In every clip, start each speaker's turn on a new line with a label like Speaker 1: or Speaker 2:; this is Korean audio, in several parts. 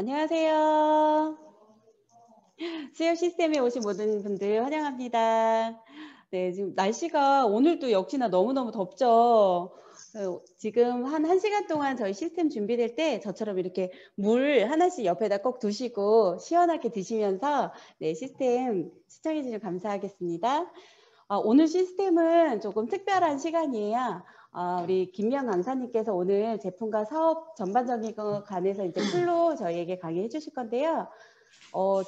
Speaker 1: 안녕하세요. 수요 시스템에 오신 모든 분들 환영합니다. 네, 지금 날씨가 오늘도 역시나 너무너무 덥죠. 지금 한 1시간 동안 저희 시스템 준비될 때 저처럼 이렇게 물 하나씩 옆에다 꼭 두시고 시원하게 드시면서 네, 시스템 시청해 주셔서 감사하겠습니다. 오늘 시스템은 조금 특별한 시간이에요. 우리 김미영 강사님께서 오늘 제품과 사업 전반적인 거 관해서 이제 풀로 저희에게 강의해 주실 건데요.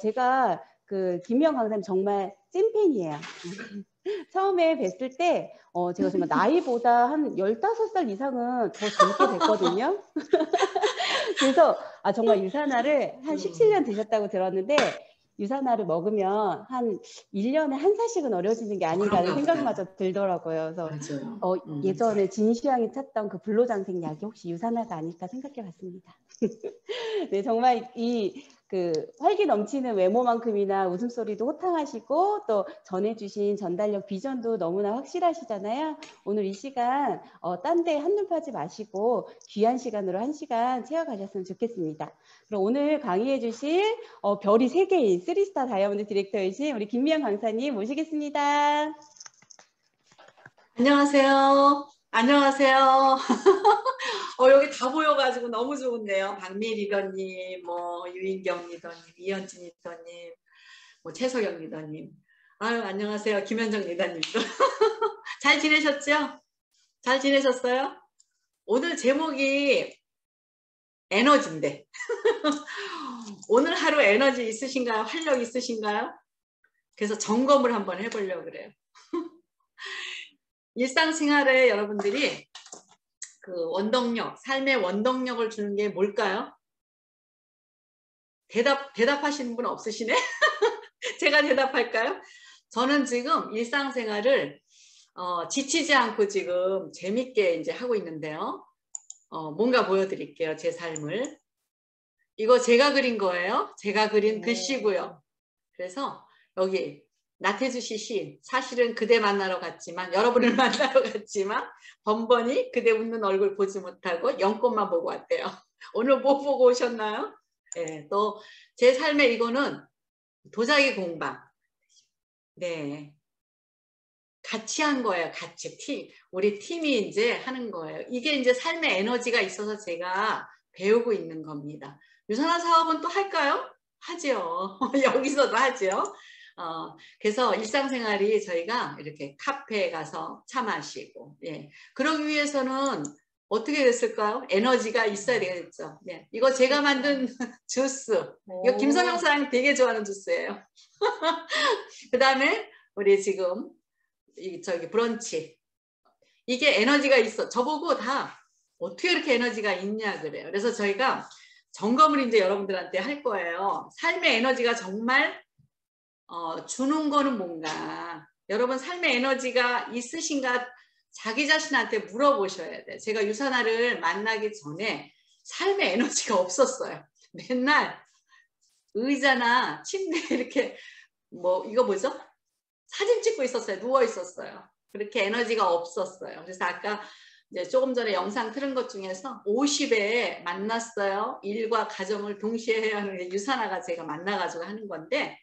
Speaker 1: 제가 그 김미영 강사님 정말 찐팬이에요. 처음에 뵀을 때 제가 정말 나이보다 한 15살 이상은 더 젊게 뵀거든요. 그래서 정말 유산화를 한 17년 드셨다고 들었는데 유산화를 먹으면 한 1년에 한 살씩은 어려지는 게 아닌가 하는 생각마저 들더라고요. 그래서 예전에 진시황이 찾던 그 불로장생 약이 혹시 유산화가 아닐까 생각해 봤습니다. 네, 정말 그 활기 넘치는 외모만큼이나 웃음소리도 호탕하시고 또 전해주신 전달력 비전도 너무나 확실하시잖아요. 오늘 이 시간 딴 데 한눈 파지 마시고 귀한 시간으로 1시간 채워가셨으면 좋겠습니다. 그럼 오늘 강의해 주실 별이 3개인 3스타 다이아몬드 디렉터이신 우리 김미영 강사님 모시겠습니다.
Speaker 2: 안녕하세요. 안녕하세요. 여기 다 보여가지고 너무 좋은데요. 박미 리더님, 유인경 리더님, 이현진 리더님, 최석영 리더님. 아유, 안녕하세요. 김현정 리더님도. 잘 지내셨죠? 잘 지내셨어요? 오늘 제목이 에너지인데. 오늘 하루 에너지 있으신가요? 활력 있으신가요? 그래서 점검을 한번 해보려고 그래요. 일상생활에 여러분들이 그 원동력, 삶의 원동력을 주는 게 뭘까요? 대답하시는 분 없으시네? 제가 대답할까요? 저는 지금 일상생활을 지치지 않고 지금 재밌게 이제 하고 있는데요. 뭔가 보여드릴게요. 제 삶을. 이거 제가 그린 거예요. 제가 그린 글씨고요. 그래서 여기 나태주 씨 시, 사실은 그대 만나러 갔지만, 여러분을 만나러 갔지만 번번이 그대 웃는 얼굴 보지 못하고 연꽃만 보고 왔대요. 오늘 뭐 보고 오셨나요? 네, 또 제 삶의 이거는 도자기 공방. 네, 같이 한 거예요. 같이 우리 팀이 이제 하는 거예요. 이게 이제 삶의 에너지가 있어서 제가 배우고 있는 겁니다. 유산화 사업은 또 할까요? 하죠. 여기서도 하죠. 그래서 일상생활이 저희가 이렇게 카페에 가서 차 마시고, 예. 그러기 위해서는 어떻게 됐을까요? 에너지가 있어야 되겠죠. 예. 이거 제가 만든 주스. 이거 김선영 사장이 되게 좋아하는 주스예요. 그 다음에 우리 지금 저기 브런치. 이게 에너지가 있어. 저보고 다 어떻게 이렇게 에너지가 있냐 그래요. 그래서 저희가 점검을 이제 여러분들한테 할 거예요. 삶의 에너지가 정말 주는 거는 뭔가. 여러분 삶의 에너지가 있으신가 자기 자신한테 물어보셔야 돼요. 제가 유산화를 만나기 전에 삶의 에너지가 없었어요. 맨날 의자나 침대에 이렇게 이거 뭐죠? 사진 찍고 있었어요. 누워 있었어요. 그렇게 에너지가 없었어요. 그래서 아까 이제 조금 전에 영상 틀은 것 중에서 50에 만났어요. 일과 가정을 동시에 해야 하는 게 유산화가 제가 만나가지고 하는 건데,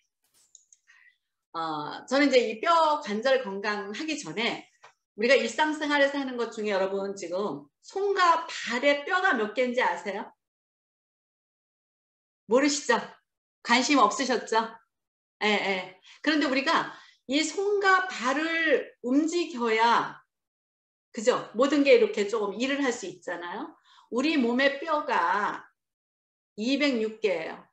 Speaker 2: 저는 이제 이 뼈 관절 건강하기 전에 우리가 일상생활에서 하는 것 중에 여러분 지금 손과 발의 뼈가 몇 개인지 아세요? 모르시죠? 관심 없으셨죠? 예, 예. 그런데 우리가 이 손과 발을 움직여야, 그죠? 모든 게 이렇게 조금 일을 할 수 있잖아요. 우리 몸의 뼈가 206개예요.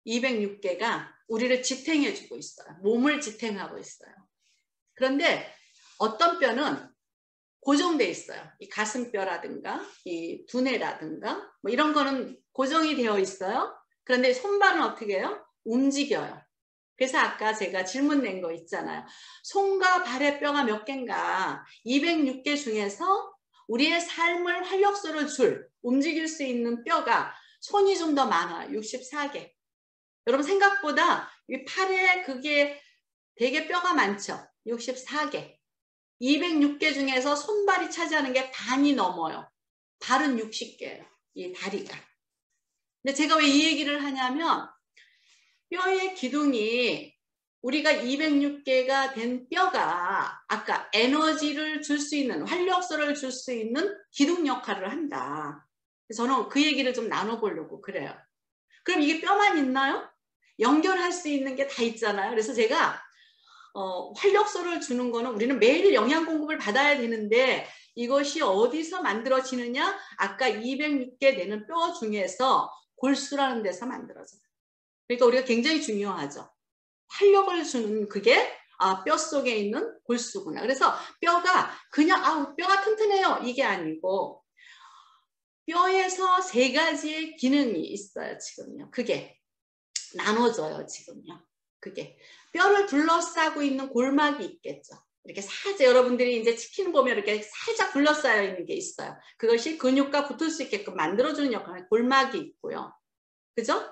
Speaker 2: 206개가 우리를 지탱해주고 있어요. 몸을 지탱하고 있어요. 그런데 어떤 뼈는 고정돼 있어요. 이 가슴뼈라든가 이 두뇌라든가 이런 거는 고정이 되어 있어요. 그런데 손발은 어떻게 해요? 움직여요. 그래서 아까 제가 질문 낸 거 있잖아요. 손과 발의 뼈가 몇 개인가? 206개 중에서 우리의 삶을 활력소를 움직일 수 있는 뼈가 손이 좀 더 많아요. 64개. 여러분 생각보다 이 팔에 그게 되게 뼈가 많죠. 64개. 206개 중에서 손발이 차지하는 게 반이 넘어요. 발은 60개예요. 이 다리가. 근데 제가 왜 이 얘기를 하냐면 뼈의 기둥이 우리가 206개가 된 뼈가 아까 에너지를 줄 수 있는 활력소를 줄 수 있는 기둥 역할을 한다. 저는 그 얘기를 좀 나눠보려고 그래요. 그럼 이게 뼈만 있나요? 연결할 수 있는 게 다 있잖아요. 그래서 제가 활력소를 주는 거는 우리는 매일 영양 공급을 받아야 되는데 이것이 어디서 만들어지느냐? 아까 206개 되는 뼈 중에서 골수라는 데서 만들어져요. 그러니까 우리가 굉장히 중요하죠. 활력을 주는 그게 뼈 속에 있는 골수구나. 그래서 뼈가 그냥 뼈가 튼튼해요. 이게 아니고 뼈에서 3가지의 기능이 있어요. 지금요. 그게 나눠져요. 지금요. 그게 뼈를 둘러싸고 있는 골막이 있겠죠. 이렇게 살짝 여러분들이 이제 치킨 보면 이렇게 살짝 둘러싸여 있는 게 있어요. 그것이 근육과 붙을 수 있게끔 만들어주는 역할의 골막이 있고요. 그죠?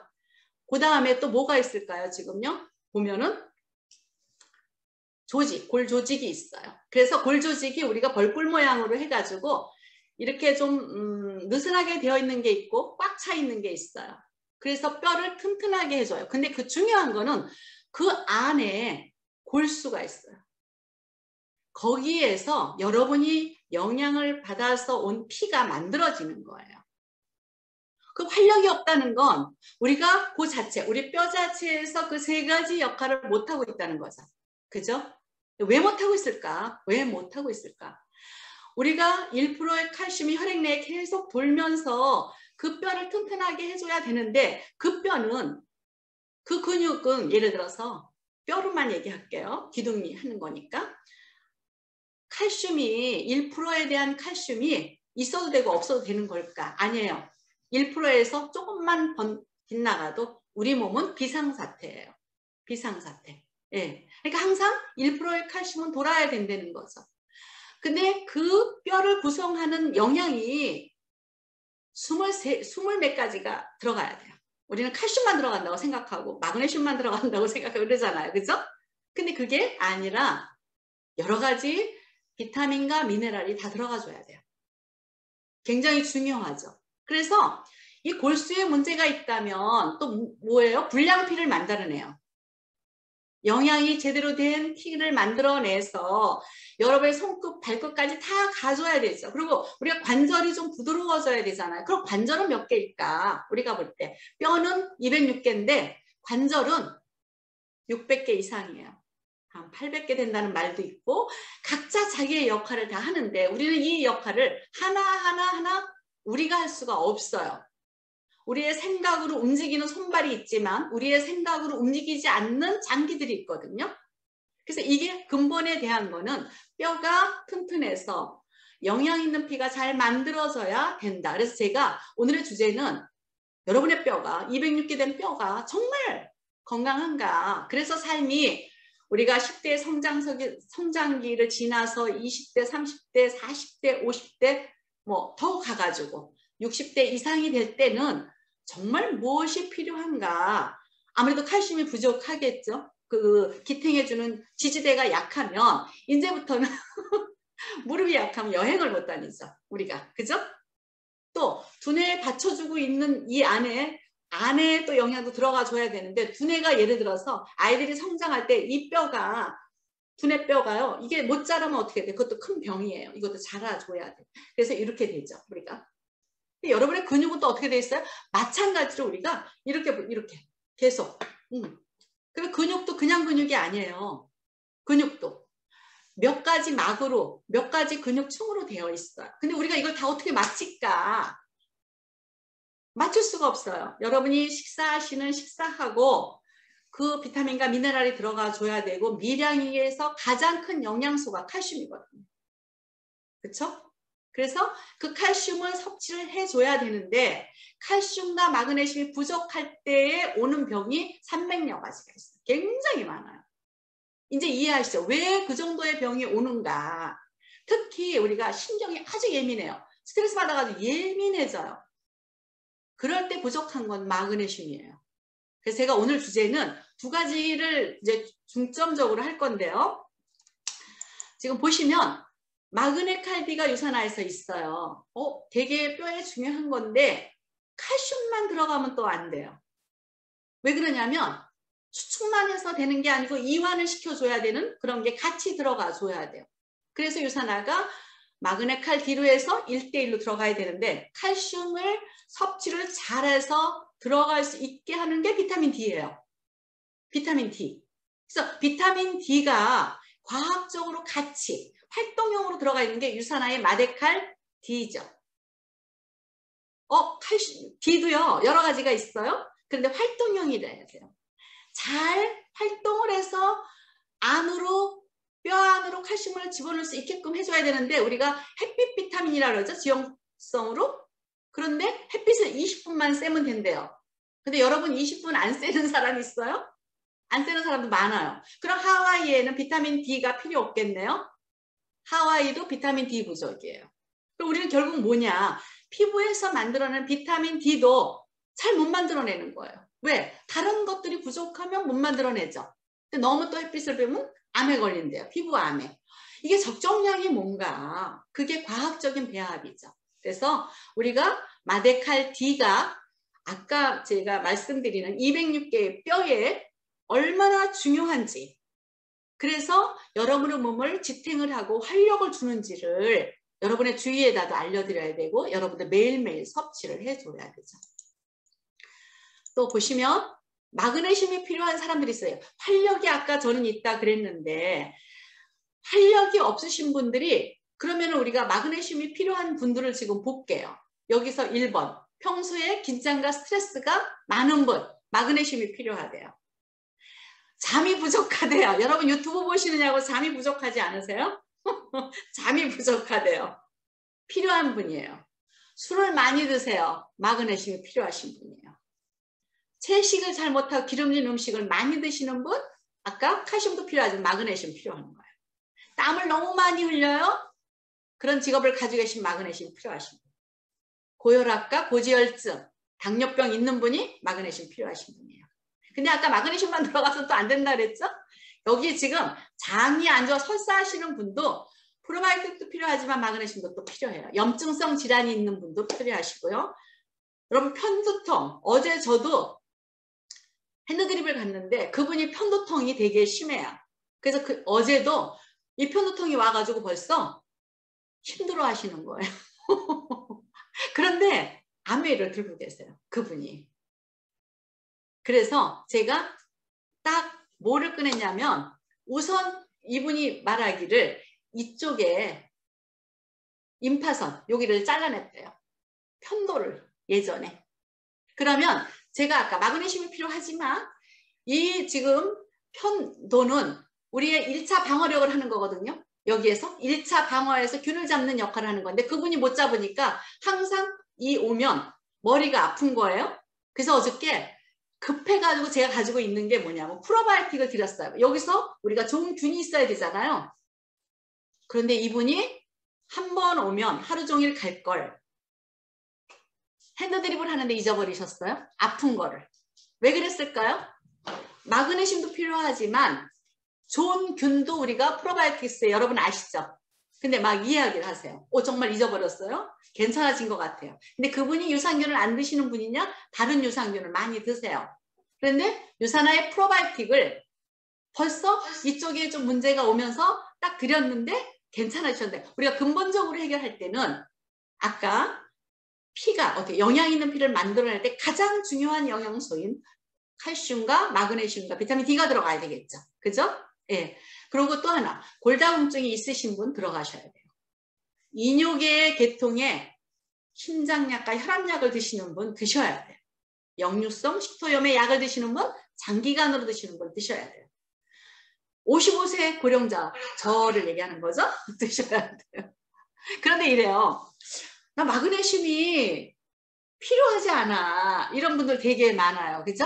Speaker 2: 그 다음에 또 뭐가 있을까요? 지금요. 보면은 조직, 골 조직이 있어요. 그래서 골 조직이 우리가 벌꿀 모양으로 해가지고 이렇게 좀 느슨하게 되어 있는 게 있고 꽉 차 있는 게 있어요. 그래서 뼈를 튼튼하게 해줘요. 근데 그 중요한 거는 그 안에 골수가 있어요. 거기에서 여러분이 영양을 받아서 온 피가 만들어지는 거예요. 그 활력이 없다는 건 우리가 그 자체, 우리 뼈 자체에서 그 3가지 역할을 못하고 있다는 거죠. 그죠? 왜 못하고 있을까? 왜 못하고 있을까? 우리가 1%의 칼슘이 혈액 내에 계속 돌면서 그 뼈를 튼튼하게 해줘야 되는데 그 뼈는, 그 근육은 예를 들어서 뼈로만 얘기할게요. 기둥이 하는 거니까. 칼슘이 1%에 대한 칼슘이 있어도 되고 없어도 되는 걸까? 아니에요. 1%에서 조금만 빗나가도 우리 몸은 비상사태예요. 비상사태. 예. 그러니까 항상 1%의 칼슘은 돌아야 된다는 거죠. 근데 그 뼈를 구성하는 영양이 20몇 가지가 들어가야 돼요. 우리는 칼슘만 들어간다고 생각하고 마그네슘만 들어간다고 생각하고 그러잖아요. 그죠? 근데 그게 아니라 여러 가지 비타민과 미네랄이 다 들어가줘야 돼요. 굉장히 중요하죠. 그래서 이 골수에 문제가 있다면 또 뭐예요? 불량피를 만들어내요. 영양이 제대로 된 피를 만들어내서 여러분의 손끝, 발끝까지 다 가져야 되죠. 그리고 우리가 관절이 좀 부드러워져야 되잖아요. 그럼 관절은 몇 개일까? 우리가 볼 때 뼈는 206개인데 관절은 600개 이상이에요. 한 800개 된다는 말도 있고 각자 자기의 역할을 다 하는데 우리는 이 역할을 하나하나 우리가 할 수가 없어요. 우리의 생각으로 움직이는 손발이 있지만 우리의 생각으로 움직이지 않는 장기들이 있거든요. 그래서 이게 근본에 대한 거는 뼈가 튼튼해서 영양 있는 피가 잘 만들어져야 된다. 그래서 제가 오늘의 주제는 여러분의 뼈가 206개 된 뼈가 정말 건강한가. 그래서 삶이 우리가 10대 성장기를 지나서 20대, 30대, 40대, 50대 뭐 더 가가지고 60대 이상이 될 때는 정말 무엇이 필요한가. 아무래도 칼슘이 부족하겠죠. 그 기탱해주는 지지대가 약하면 이제부터는 무릎이 약하면 여행을 못 다니죠. 우리가. 그죠? 또 두뇌에 받쳐주고 있는 이 안에 또 영양도 들어가 줘야 되는데 두뇌가 예를 들어서 아이들이 성장할 때 이 뼈가 두뇌뼈가요. 이게 못 자라면 어떻게 돼? 그것도 큰 병이에요. 이것도 자라줘야 돼. 그래서 이렇게 되죠. 우리가. 여러분의 근육은 또 어떻게 돼 있어요? 마찬가지로 우리가 이렇게 계속. 그리고 근육도 그냥 근육이 아니에요. 근육도 몇 가지 막으로 몇 가지 근육층으로 되어 있어요. 근데 우리가 이걸 다 어떻게 맞힐까? 맞출 수가 없어요. 여러분이 식사하시는 식사하고 그 비타민과 미네랄이 들어가 줘야 되고 미량에서 가장 큰 영양소가 칼슘이거든요. 그렇죠? 그래서 그 칼슘을 섭취를 해줘야 되는데 칼슘과 마그네슘이 부족할 때에 오는 병이 300여 가지가 있어요. 굉장히 많아요. 이제 이해하시죠? 왜 그 정도의 병이 오는가? 특히 우리가 신경이 아주 예민해요. 스트레스 받아가지고 예민해져요. 그럴 때 부족한 건 마그네슘이에요. 그래서 제가 오늘 주제는 2가지를 이제 중점적으로 할 건데요. 지금 보시면 마그네칼디가 유산화에서 있어요. 되게 뼈에 중요한 건데 칼슘만 들어가면 또 안 돼요. 왜 그러냐면 수축만 해서 되는 게 아니고 이완을 시켜줘야 되는 그런 게 같이 들어가 줘야 돼요. 그래서 유산화가 마그네칼 D로 해서 1대1로 들어가야 되는데 칼슘을 섭취를 잘해서 들어갈 수 있게 하는 게 비타민 D예요. 비타민 D. 그래서 비타민 D가 과학적으로 같이 활동형으로 들어가 있는 게 유산화의 마데칼 D죠. 칼슘 D도요 여러 가지가 있어요. 그런데 활동형이라야 돼요. 잘 활동을 해서 안으로 뼈 안으로 칼슘을 집어넣을 수 있게끔 해줘야 되는데 우리가 햇빛 비타민이라고 그러죠. 지용성으로. 그런데 햇빛을 20분만 쐬면 된대요. 근데 여러분 20분 안 쐬는 사람 있어요? 안 쐬는 사람도 많아요. 그럼 하와이에는 비타민 D가 필요 없겠네요. 하와이도 비타민 D 부족이에요. 그럼 우리는 결국 뭐냐? 피부에서 만들어낸 비타민 D도 잘 못 만들어내는 거예요. 왜? 다른 것들이 부족하면 못 만들어내죠. 근데 너무 또 햇빛을 빼면 암에 걸린대요. 피부암에. 이게 적정량이 뭔가 그게 과학적인 배합이죠. 그래서 우리가 마데칼 D가 아까 제가 말씀드리는 206개의 뼈에 얼마나 중요한지 그래서 여러분의 몸을 지탱을 하고 활력을 주는지를 여러분의 주위에다도 알려드려야 되고 여러분들 매일매일 섭취를 해줘야 되죠. 또 보시면 마그네슘이 필요한 사람들이 있어요. 활력이 아까 저는 있다 그랬는데 활력이 없으신 분들이 그러면 우리가 마그네슘이 필요한 분들을 지금 볼게요. 여기서 1번 평소에 긴장과 스트레스가 많은 분 마그네슘이 필요하대요. 잠이 부족하대요. 여러분 유튜브 보시느냐고 잠이 부족하지 않으세요? 잠이 부족하대요. 필요한 분이에요. 술을 많이 드세요. 마그네슘이 필요하신 분이에요. 채식을 잘 못하고 기름진 음식을 많이 드시는 분 아까 칼슘도 필요하지만 마그네슘 필요한 거예요. 땀을 너무 많이 흘려요. 그런 직업을 가지고 계신 마그네슘 필요하신 분. 고혈압과 고지혈증, 당뇨병 있는 분이 마그네슘 필요하신 분이에요. 근데 아까 마그네슘만 들어가서 또 안 된다 그랬죠? 여기 지금 장이 안 좋아 설사하시는 분도 프로바이오틱도 필요하지만 마그네슘도 또 필요해요. 염증성 질환이 있는 분도 필요하시고요. 여러분 편두통. 어제 저도 핸드드립을 갔는데 그분이 편두통이 되게 심해요. 그래서 어제도 이 편두통이 와가지고 벌써 힘들어 하시는 거예요. 그런데 아메이를 들고 계세요. 그분이. 그래서 제가 딱 뭐를 꺼냈냐면 우선 이분이 말하기를 이쪽에 임파선 여기를 잘라냈대요. 편도를 예전에. 그러면 제가 아까 마그네슘이 필요하지만 이 지금 편도는 우리의 1차 방어력을 하는 거거든요. 여기에서 1차 방어에서 균을 잡는 역할을 하는 건데 그분이 못 잡으니까 항상 이 오면 머리가 아픈 거예요. 그래서 어저께 급해가지고 제가 가지고 있는 게 뭐냐면 프로바이오틱을 드렸어요. 여기서 우리가 좋은 균이 있어야 되잖아요. 그런데 이분이 한 번 오면 하루 종일 갈 걸 핸드드립을 하는데 잊어버리셨어요. 아픈 거를. 왜 그랬을까요? 마그네슘도 필요하지만 좋은 균도 우리가 프로바이오틱스에 여러분 아시죠? 근데 막 이야기를 하세요. 정말 잊어버렸어요? 괜찮아진 것 같아요. 근데 그분이 유산균을 안 드시는 분이냐? 다른 유산균을 많이 드세요. 그런데 유산화의 프로바이오틱을 벌써 이쪽에 좀 문제가 오면서 딱 드렸는데 괜찮아지셨는데 우리가 근본적으로 해결할 때는 아까 피가 어떻게 영양 있는 피를 만들어낼 때 가장 중요한 영양소인 칼슘과 마그네슘과 비타민 D가 들어가야 되겠죠. 그죠? 예. 그리고 또 하나 골다공증이 있으신 분 들어가셔야 돼요. 이뇨계 계통에 심장약과 혈압약을 드시는 분 드셔야 돼요. 역류성 식도염의 약을 드시는 분 장기간으로 드시는 분 드셔야 돼요. 55세 고령자 저를 얘기하는 거죠? 드셔야 돼요. 그런데 이래요. 나 마그네슘이 필요하지 않아. 이런 분들 되게 많아요. 그죠?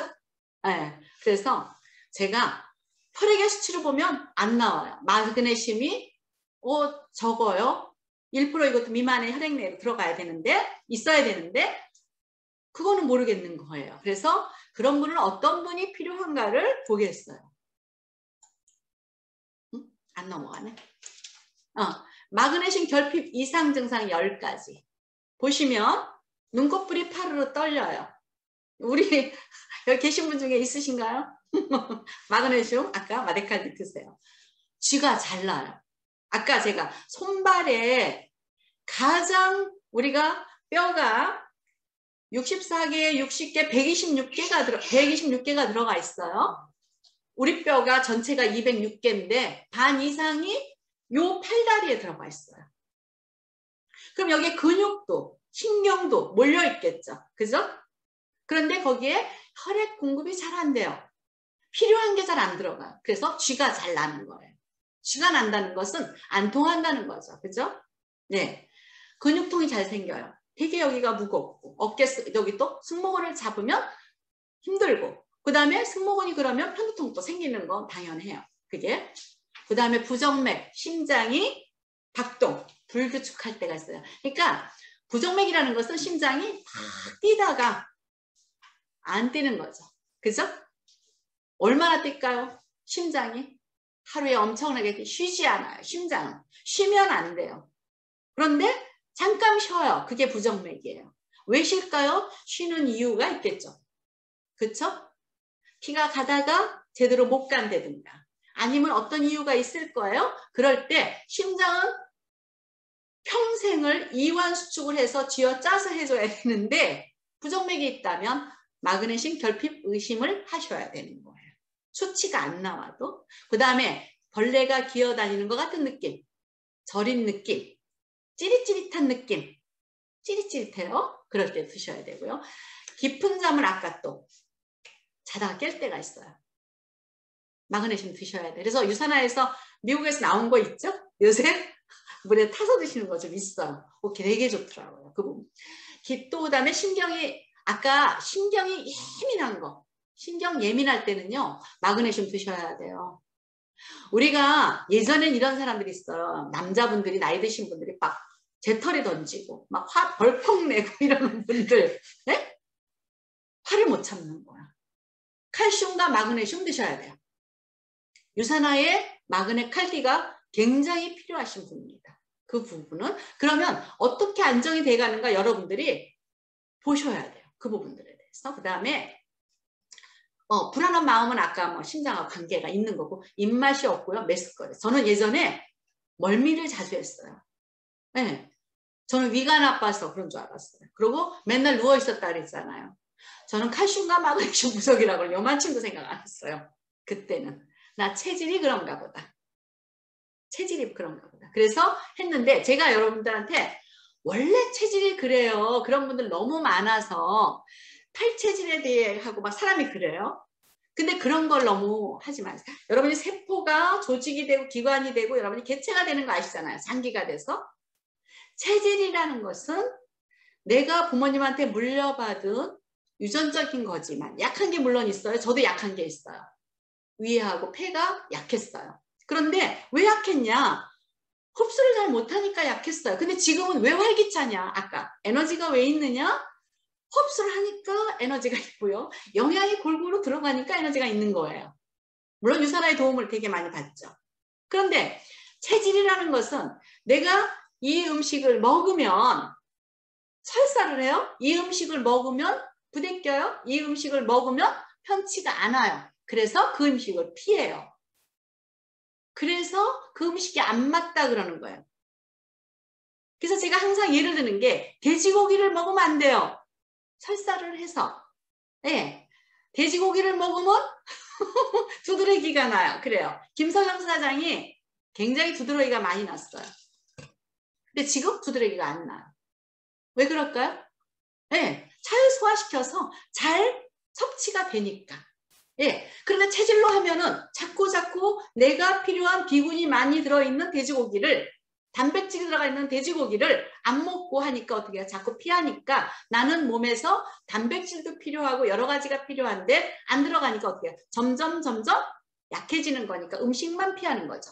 Speaker 2: 네. 그래서 제가 혈액의 수치를 보면 안 나와요. 마그네슘이 적어요. 1% 이것도 미만의 혈액 내로 들어가야 되는데 있어야 되는데 그거는 모르겠는 거예요. 그래서 그런 분은 어떤 분이 필요한가를 보겠어요. 안 넘어가네. 마그네슘 결핍 이상 증상 10가지. 보시면 눈꺼풀이 파르르 떨려요. 우리 여기 계신 분 중에 있으신가요? 마그네슘 아까 마데칼디 드세요. 쥐가 잘 나요. 아까 제가 손발에 가장 우리가 뼈가 64개, 60개, 126개가 들어가 있어요. 우리 뼈가 전체가 206개인데 반 이상이 요 팔다리에 들어가 있어요. 그럼 여기에 근육도 신경도 몰려 있겠죠. 그죠? 그런데 거기에 혈액 공급이 잘 안 돼요. 필요한 게 잘 안 들어가. 그래서 쥐가 잘 나는 거예요. 쥐가 난다는 것은 안 통한다는 거죠. 그죠? 네. 근육통이 잘 생겨요. 되게 여기가 무겁고 어깨 여기 또 승모근을 잡으면 힘들고 그 다음에 승모근이 그러면 편두통도 생기는 건 당연해요. 그게 그 다음에 부정맥, 심장이 박동, 불규칙할 때가 있어요. 그러니까 부정맥이라는 것은 심장이 팍 뛰다가 안 뛰는 거죠. 그죠? 얼마나 뛸까요? 심장이 하루에 엄청나게 쉬지 않아요. 심장은 쉬면 안 돼요. 그런데 잠깐 쉬어요. 그게 부정맥이에요. 왜 쉴까요? 쉬는 이유가 있겠죠. 그쵸? 피가 가다가 제대로 못 간다든가 아니면 어떤 이유가 있을 거예요. 그럴 때 심장은 평생을 이완 수축을 해서 쥐어짜서 해줘야 되는데 부정맥이 있다면 마그네슘 결핍 의심을 하셔야 되는 거예요. 수치가 안 나와도. 그 다음에 벌레가 기어다니는 것 같은 느낌, 저린 느낌, 찌릿찌릿한 느낌, 찌릿찌릿해요. 그럴 때 드셔야 되고요. 깊은 잠을 아까 또 자다가 깰 때가 있어요. 마그네슘 드셔야 돼. 그래서 유산화에서 미국에서 나온 거 있죠? 요새 물에 타서 드시는 거 좀 있어요. 되게 좋더라고요. 그 부분. 또 그다음에 신경이 아까 신경이 예민한 거. 신경 예민할 때는요. 마그네슘 드셔야 돼요. 우리가 예전엔 이런 사람들이 있어요. 남자분들이 나이 드신 분들이 막 재털이 던지고 막 화 벌컥 내고 이러는 분들 네? 화를 못 참는 거야. 칼슘과 마그네슘 드셔야 돼요. 유산화에 마그네 칼디가 굉장히 필요하신 분입니다. 그 부분은 그러면 어떻게 안정이 돼가는가 여러분들이 보셔야 돼요. 그 부분들에 대해서. 그 다음에 불안한 마음은 아까 뭐 심장과 관계가 있는 거고 입맛이 없고요. 메스꺼리. 저는 예전에 멀미를 자주 했어요. 네. 저는 위가 나빠서 그런 줄 알았어요. 그리고 맨날 누워 있었다 그랬잖아요. 저는 칼슘과 마그네슘 부족이라고 요만큼도 생각 안 했어요. 그때는. 나 체질이 그런가 보다. 체질이 그런가 보다. 그래서 했는데 제가 여러분들한테 원래 체질이 그래요. 그런 분들 너무 많아서 탈체질에 대해 하고 막 사람이 그래요. 근데 그런 걸 너무 하지 마세요. 여러분이 세포가 조직이 되고 기관이 되고 여러분이 개체가 되는 거 아시잖아요. 장기가 돼서. 체질이라는 것은 내가 부모님한테 물려받은 유전적인 거지만 약한 게 물론 있어요. 저도 약한 게 있어요. 위하고 폐가 약했어요. 그런데 왜 약했냐? 흡수를 잘 못하니까 약했어요. 근데 지금은 왜 활기차냐? 아까 에너지가 왜 있느냐? 흡수를 하니까 에너지가 있고요. 영양이 골고루 들어가니까 에너지가 있는 거예요. 물론 유산화의 도움을 되게 많이 받죠. 그런데 체질이라는 것은 내가 이 음식을 먹으면 설사를 해요. 이 음식을 먹으면 부대껴요. 이 음식을 먹으면 편치가 않아요. 그래서 그 음식을 피해요. 그래서 그 음식이 안 맞다 그러는 거예요. 그래서 제가 항상 예를 드는 게 돼지고기를 먹으면 안 돼요. 설사를 해서. 네. 돼지고기를 먹으면 두드러기가 나요. 그래요. 김서영 사장이 굉장히 두드러기가 많이 났어요. 근데 지금 두드러기가 안 나요. 왜 그럴까요? 네. 잘 소화시켜서 잘 섭취가 되니까. 예. 그런데 체질로 하면은 자꾸 내가 필요한 비군이 많이 들어있는 돼지고기를 단백질이 들어가 있는 돼지고기를 안 먹고 하니까 어떻게 해요? 자꾸 피하니까 나는 몸에서 단백질도 필요하고 여러 가지가 필요한데 안 들어가니까 어떻게 해요? 점점 약해지는 거니까 음식만 피하는 거죠.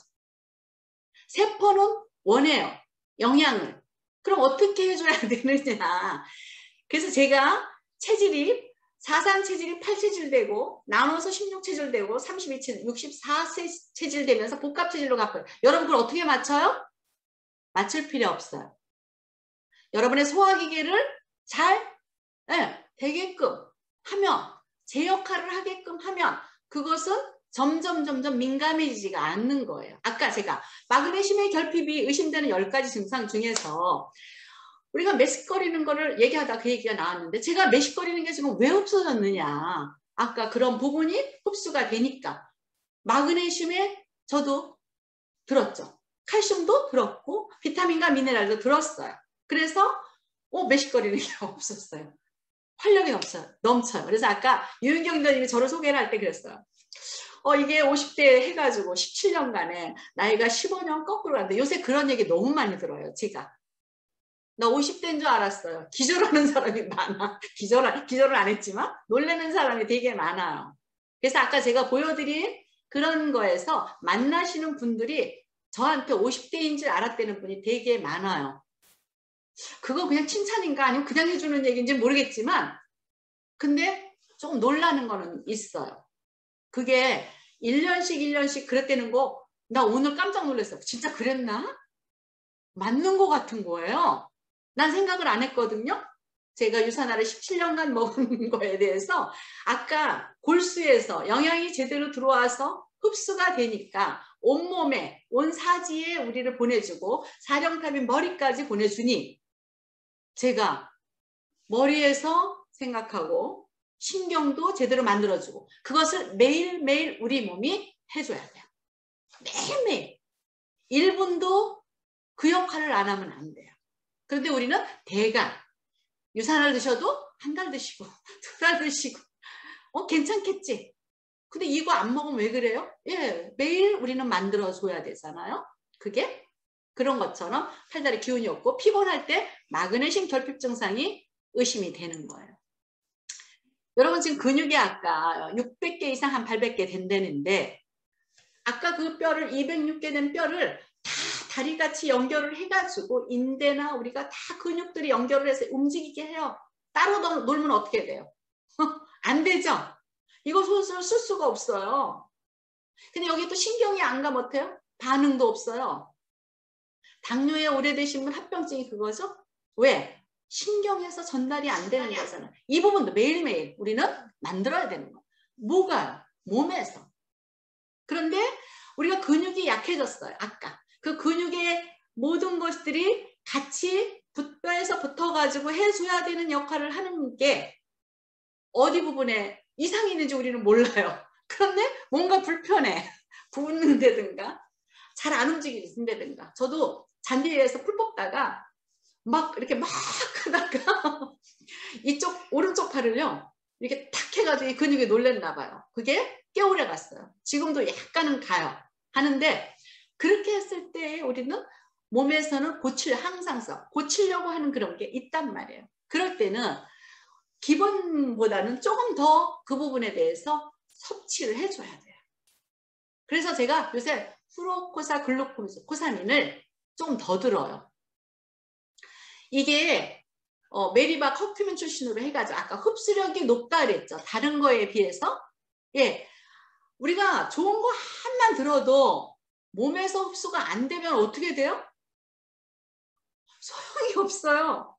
Speaker 2: 세포는 원해요. 영양을. 그럼 어떻게 해줘야 되느냐. 그래서 제가 체질이 4상 체질이 8체질 되고 나눠서 16체질 되고 32체질, 64체질 되면서 복합 체질로 가고요. 여러분 그걸 어떻게 맞춰요? 맞출 필요 없어요. 여러분의 소화기계를 잘 네, 되게끔 하면, 제 역할을 하게끔 하면 그것은 점점 민감해지지가 않는 거예요. 아까 제가 마그네슘의 결핍이 의심되는 10가지 증상 중에서 우리가 메식거리는 거를 얘기하다 그 얘기가 나왔는데, 제가 메식거리는 게 지금 왜 없어졌느냐. 아까 그런 부분이 흡수가 되니까. 마그네슘에 저도 들었죠. 칼슘도 들었고 비타민과 미네랄도 들었어요. 그래서 메식거리는 게 없었어요. 활력이 넘쳐요. 그래서 아까 유은경 교수님이 저를 소개를 할 때 그랬어요. 이게 50대 해가지고 17년간에 나이가 15년 거꾸로 가는데, 요새 그런 얘기 너무 많이 들어요. 제가. 나 50대인 줄 알았어요. 기절하는 사람이 많아. 기절을 안 했지만 놀라는 사람이 되게 많아요. 그래서 아까 제가 보여드린 그런 거에서 만나시는 분들이 저한테 50대인 줄 알았다는 분이 되게 많아요. 그거 그냥 칭찬인가 아니면 그냥 해주는 얘기인지 모르겠지만, 근데 조금 놀라는 거는 있어요. 그게 1년씩 그랬다는 거, 나 오늘 깜짝 놀랐어요. 진짜 그랬나? 맞는 거 같은 거예요. 난 생각을 안 했거든요. 제가 유산화를 17년간 먹은 거에 대해서 아까 골수에서 영양이 제대로 들어와서 흡수가 되니까 온몸에, 온 사지에 우리를 보내주고 사령탑이 머리까지 보내주니, 제가 머리에서 생각하고 신경도 제대로 만들어주고, 그것을 매일매일 우리 몸이 해줘야 돼요. 매일매일 1분도 그 역할을 안 하면 안 돼요. 그런데 우리는 대강 유산을 드셔도 한 달 드시고 2달 드시고 괜찮겠지. 근데 이거 안 먹으면 왜 그래요? 예, 매일 우리는 만들어줘야 되잖아요. 그게 그런 것처럼 팔다리 기운이 없고 피곤할 때 마그네슘 결핍 증상이 의심이 되는 거예요. 여러분 지금 근육이 아까 600개 이상 한 800개 된다는데, 아까 그 뼈를 206개 된 뼈를 다 다리같이 연결을 해가지고 인대나 우리가 다 근육들이 연결을 해서 움직이게 해요. 따로 놀면 어떻게 돼요? 안 되죠? 이거 손을 쓸 수가 없어요. 근데 여기 또 신경이 안 가면 어때요? 반응도 없어요. 당뇨에 오래되신 분 합병증이 그거죠? 왜? 신경에서 전달이 안 되는 거잖아요. 이 부분도 매일매일 우리는 만들어야 되는 거예요. 뭐가? 몸에서. 그런데 우리가 근육이 약해졌어요. 아까 그 근육의 모든 것들이 같이 뼈에서 붙어가지고 해줘야 되는 역할을 하는 게 어디 부분에 이상이 있는지 우리는 몰라요. 그런데 뭔가 불편해. 붓는다든가 잘 안 움직인다든가. 저도 잔디 위에서 풀 뽑다가 막 이렇게 막 하다가 이쪽 오른쪽 팔을요 이렇게 탁 해가지고 이 근육이 놀랬나 봐요. 그게 꽤 오래 갔어요. 지금도 약간은 가요. 하는데 그렇게 했을 때 우리는 몸에서는 항상성, 고치려고 하는 그런 게 있단 말이에요. 그럴 때는 기본보다는 조금 더 그 부분에 대해서 섭취를 해줘야 돼요. 그래서 제가 요새 프로코사 글루코사민을 좀 더 들어요. 이게 메리바 커큐민 출신으로 해가지고 아까 흡수력이 높다 그랬죠. 다른 거에 비해서. 예, 우리가 좋은 거 한만 들어도 몸에서 흡수가 안 되면 어떻게 돼요? 소용이 없어요.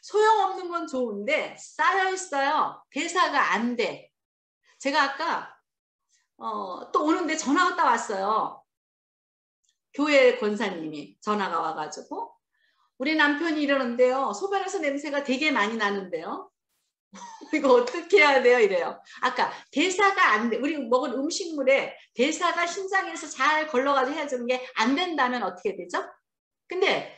Speaker 2: 소용없는 건 좋은데 쌓여있어요. 대사가 안 돼. 제가 아까 또 오는데 전화가 딱 왔어요. 교회 권사님이 전화가 와가지고 우리 남편이 이러는데요. 소변에서 냄새가 되게 많이 나는데요. 이거 어떻게 해야 돼요? 이래요. 아까 대사가 안 돼. 우리 먹은 음식물에 대사가 심장에서 잘 걸러가지고 해주는 게 안 된다면 어떻게 되죠? 근데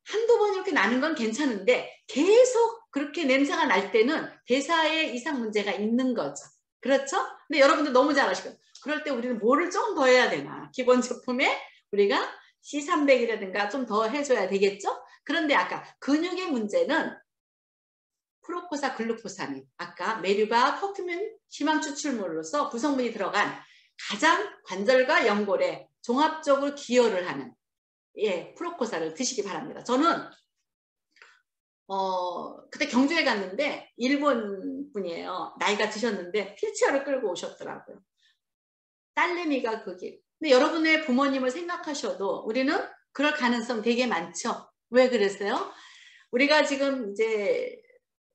Speaker 2: 한두 번 이렇게 나는 건 괜찮은데 계속 그렇게 냄새가 날 때는 대사에 이상 문제가 있는 거죠. 그렇죠? 근데 여러분들 너무 잘 아시고 그럴 때 우리는 뭐를 좀 더 해야 되나? 기본 제품에 우리가 C300이라든가 좀 더 해줘야 되겠죠? 그런데 아까 근육의 문제는 프로코사 글루코사민, 아까 메류바 커큐민 심한 추출물로서 구성분이 들어간 가장 관절과 연골에 종합적으로 기여를 하는 프로코사를 드시기 바랍니다. 저는 그때 경주에 갔는데 일본 분이에요. 나이가 드셨는데 휠체어를 끌고 오셨더라고요. 딸내미가 그게. 근데 여러분의 부모님을 생각하셔도 우리는 그럴 가능성 되게 많죠. 왜 그랬어요? 우리가 지금 이제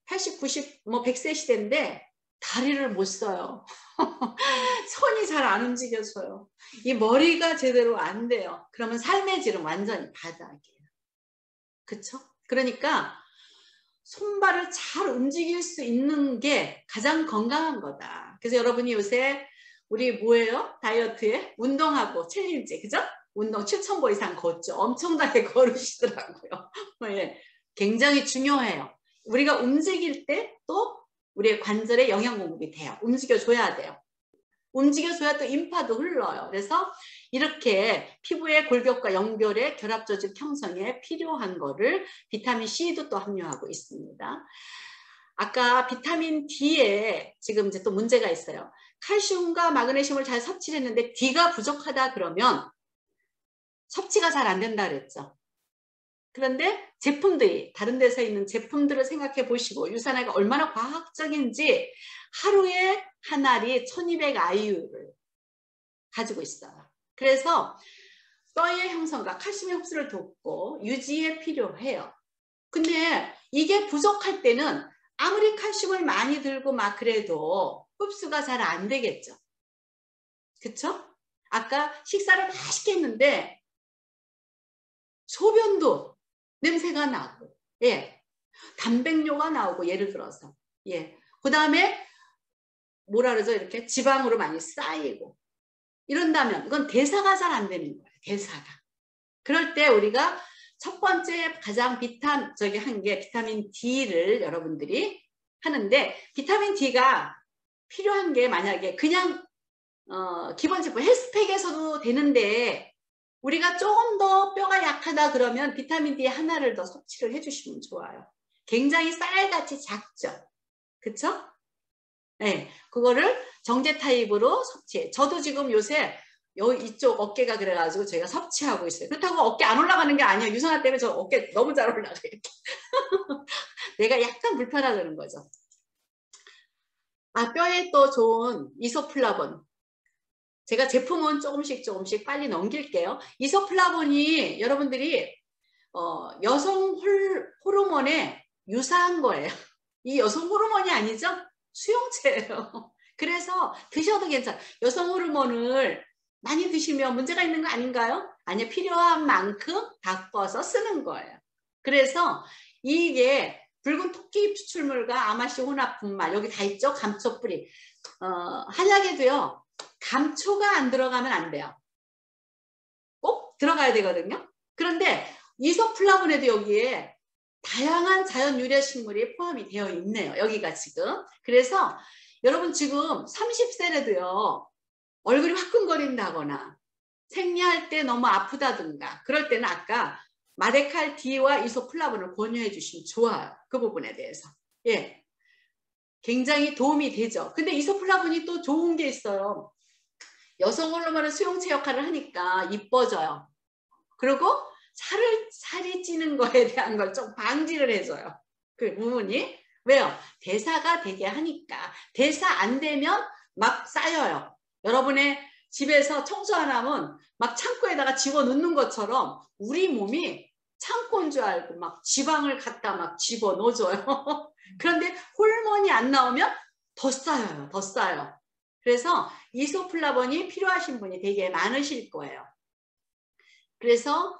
Speaker 2: 80, 90, 뭐 100세 시대인데 다리를 못 써요. 손이 잘 안 움직여져요. 이 머리가 제대로 안 돼요. 그러면 삶의 질은 완전히 바닥이에요. 그쵸? 그러니까 손발을 잘 움직일 수 있는 게 가장 건강한 거다. 그래서 여러분이 요새 우리 뭐예요? 다이어트에 운동하고 챌린지, 그죠? 운동 7,000보 이상 걷죠. 엄청나게 걸으시더라고요. 네, 굉장히 중요해요. 우리가 움직일 때 또 우리의 관절에 영양 공급이 돼요. 움직여줘야 돼요. 움직여줘야 또 인파도 흘러요. 그래서 이렇게 피부의 골격과 연결의 결합조직 형성에 필요한 거를 비타민 C도 또 함유하고 있습니다. 아까 비타민 D에 지금 이제 또 문제가 있어요. 칼슘과 마그네슘을 잘 섭취를 했는데 D가 부족하다 그러면 섭취가 잘 안 된다 그랬죠. 그런데 제품들이 다른 데서 있는 제품들을 생각해 보시고 유산화가 얼마나 과학적인지 하루에 한 알이 1200 IU를 가지고 있어요. 그래서 뼈의 형성과 칼슘의 흡수를 돕고 유지에 필요해요. 근데 이게 부족할 때는 아무리 칼슘을 많이 들고 막 그래도 흡수가 잘 안 되겠죠. 그쵸? 아까 식사를 맛있게 했는데 소변도 냄새가 나고, 예, 단백뇨가 나오고, 예를 들어서, 예, 그 다음에 뭐라 그러죠? 이렇게 지방으로 많이 쌓이고 이런다면 이건 대사가 잘 안 되는 거예요. 대사가. 그럴 때 우리가 첫 번째 가장 한 게 비타민 D를 여러분들이 하는데, 비타민 D가 필요한 게 만약에 그냥 기본 제품 헬스팩에서도 되는데 우리가 조금 더 뼈가 약하다 그러면 비타민 D 하나를 더 섭취를 해주시면 좋아요. 굉장히 쌀같이 작죠. 그쵸? 네, 그거를 정제 타입으로 섭취해. 저도 지금 요새 이쪽 어깨가 그래가지고 제가 섭취하고 있어요. 그렇다고 어깨 안 올라가는 게 아니에요. 유산화 때문에 저 어깨 너무 잘 올라가요. 내가 약간 불편하다는 거죠. 아, 뼈에 또 좋은 이소플라본. 제가 제품은 조금씩 빨리 넘길게요. 이소플라본이 여러분들이 여성 호르몬에 유사한 거예요. 이 여성 호르몬이 아니죠? 수용체예요. 그래서 드셔도 괜찮아요. 여성 호르몬을 많이 드시면 문제가 있는 거 아닌가요? 아니, 필요한 만큼 바꿔서 쓰는 거예요. 그래서 이게 붉은 토끼 추출물과 아마시 혼합 분말 여기 다 있죠? 감초 뿌리. 한약에도요. 감초가 안 들어가면 안 돼요. 꼭 들어가야 되거든요. 그런데 이소플라본에도 여기에 다양한 자연 유래 식물이 포함이 되어 있네요. 여기가 지금. 그래서 여러분 지금 30세라도요. 얼굴이 화끈거린다거나 생리할 때 너무 아프다든가 그럴 때는 아까 마데칼 D와 이소플라본을 권유해 주시면 좋아요. 그 부분에 대해서. 예. 굉장히 도움이 되죠. 근데 이소플라본이 또 좋은 게 있어요. 여성 호르몬은 수용체 역할을 하니까 이뻐져요. 그리고 살이 찌는 거에 대한 걸 좀 방지를 해줘요. 그 부분이. 왜요? 대사가 되게 하니까. 대사 안 되면 막 쌓여요. 여러분의 집에서 청소 안 하면 막 창고에다가 집어넣는 것처럼 우리 몸이 창고인 줄 알고 막 지방을 갖다 막 집어넣어줘요. 그런데 호르몬이 안 나오면 더 쌓여요. 더 쌓여. 그래서 이소플라본이 필요하신 분이 되게 많으실 거예요. 그래서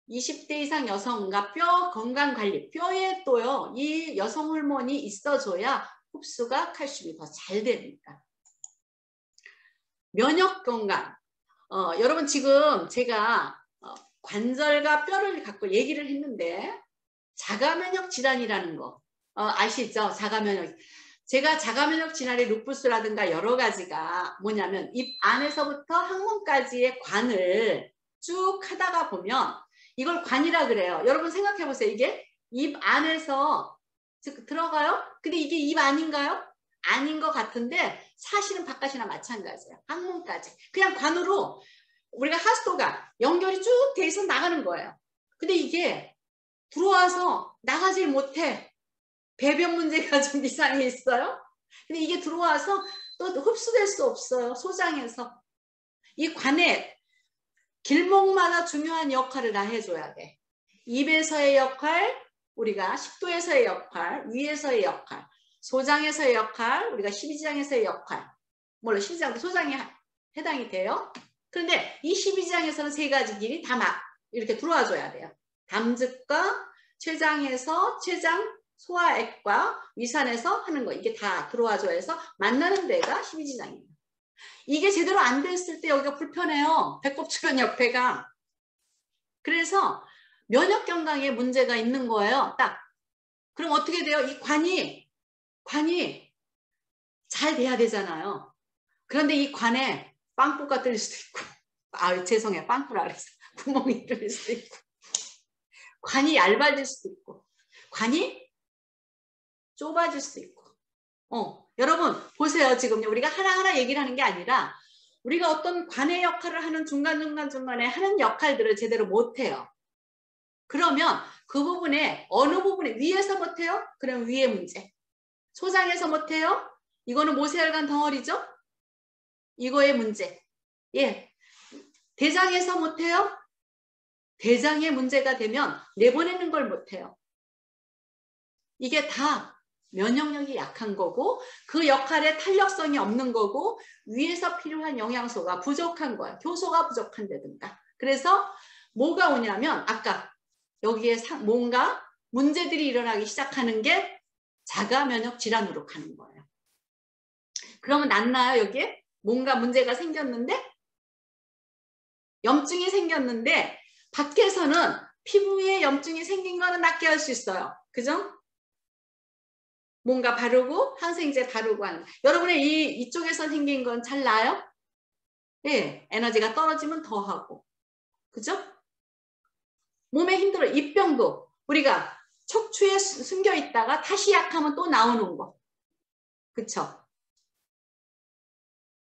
Speaker 2: 20대 이상 여성과 뼈 건강 관리, 뼈에 또요, 이 여성 호르몬이 있어줘야 흡수가 칼슘이 더 잘 됩니다. 면역 건강. 여러분 지금 제가 관절과 뼈를 갖고 얘기를 했는데 자가면역 질환이라는 거 아시죠? 자가면역. 제가 자가면역 질환의 루푸스라든가 여러 가지가 뭐냐면 입 안에서부터 항문까지의 관을 쭉 하다가 보면 이걸 관이라 그래요. 여러분 생각해 보세요. 이게 입 안에서 들어가요? 근데 이게 입 아닌가요? 아닌 것 같은데 사실은 바깥이나 마찬가지예요. 항문까지. 그냥 관으로 우리가 하수도가 연결이 쭉 돼 있어 나가는 거예요. 근데 이게 들어와서 나가질 못해. 배변 문제가 좀 이상해 있어요. 근데 이게 들어와서 또 흡수될 수 없어요. 소장에서. 이 관에 길목마다 중요한 역할을 다 해줘야 돼. 입에서의 역할, 우리가 식도에서의 역할, 위에서의 역할, 소장에서의 역할, 우리가 12지장에서의 역할. 물론 12지장도 소장에 해당이 돼요. 그런데 이 12지장에서는 세 가지 길이 다 막 이렇게 들어와 줘야 돼요. 담즙과 췌장에서 췌장, 소화액과 위산에서 하는 거 이게 다 들어와 줘야 해서 만나는 데가 12지장이에요. 이게 제대로 안 됐을 때 여기가 불편해요. 배꼽 주변 옆에가. 그래서 면역 건강에 문제가 있는 거예요. 딱. 그럼 어떻게 돼요? 이 관이 잘 돼야 되잖아요. 그런데 이 관에 빵꾸가 뚫릴 수도 있고, 아 죄송해요. 빵꾸라 그래서 구멍이 뚫릴 수도 있고, 관이 얇아질 수도 있고, 관이 좁아질 수도 있고. 여러분 보세요. 지금 우리가 하나하나 얘기를 하는 게 아니라 우리가 어떤 관의 역할을 하는 중간에 하는 역할들을 제대로 못해요. 그러면 그 부분에 어느 부분에 위에서 못해요? 그럼 위에 문제. 소장에서 못해요? 이거는 모세혈관 덩어리죠? 이거의 문제. 예. 대장에서 못해요? 대장의 문제가 되면 내보내는 걸 못해요. 이게 다 면역력이 약한 거고 그 역할에 탄력성이 없는 거고 위에서 필요한 영양소가 부족한 거야. 효소가 부족한다든가. 그래서 뭐가 오냐면 아까 여기에 뭔가 문제들이 일어나기 시작하는 게 자가 면역 질환으로 가는 거예요. 그러면 낫나요? 여기에 뭔가 문제가 생겼는데 염증이 생겼는데 밖에서는 피부에 염증이 생긴 거는 낫게 할 수 있어요. 그죠? 뭔가 바르고 항생제 바르고 하는. 여러분의 이쪽에서 생긴 건 잘 나아요? 예, 에너지가 떨어지면 더 하고. 그죠? 몸에 힘들어. 입병도 우리가 척추에 숨겨 있다가 다시 약하면 또 나오는 거. 그쵸?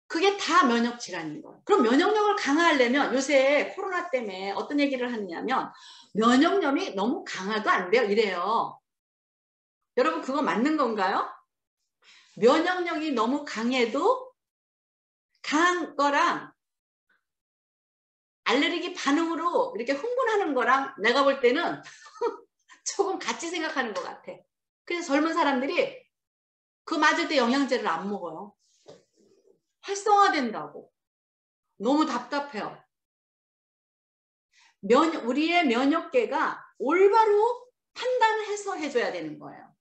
Speaker 2: 그게 다 면역 질환인 거예요. 그럼 면역력을 강화하려면 요새 코로나 때문에 어떤 얘기를 하느냐면 면역력이 너무 강화도 안 돼요. 이래요. 여러분 그거 맞는 건가요? 면역력이 너무 강해도 강한 거랑 알레르기 반응으로 이렇게 흥분하는 거랑 내가 볼 때는 조금 같이 생각하는 것 같아. 그래서 젊은 사람들이 그 맞을 때 영양제를 안 먹어요. 활성화된다고. 너무 답답해요. 우리의 면역계가 올바로 판단을 해서 해줘야 되는 거예요.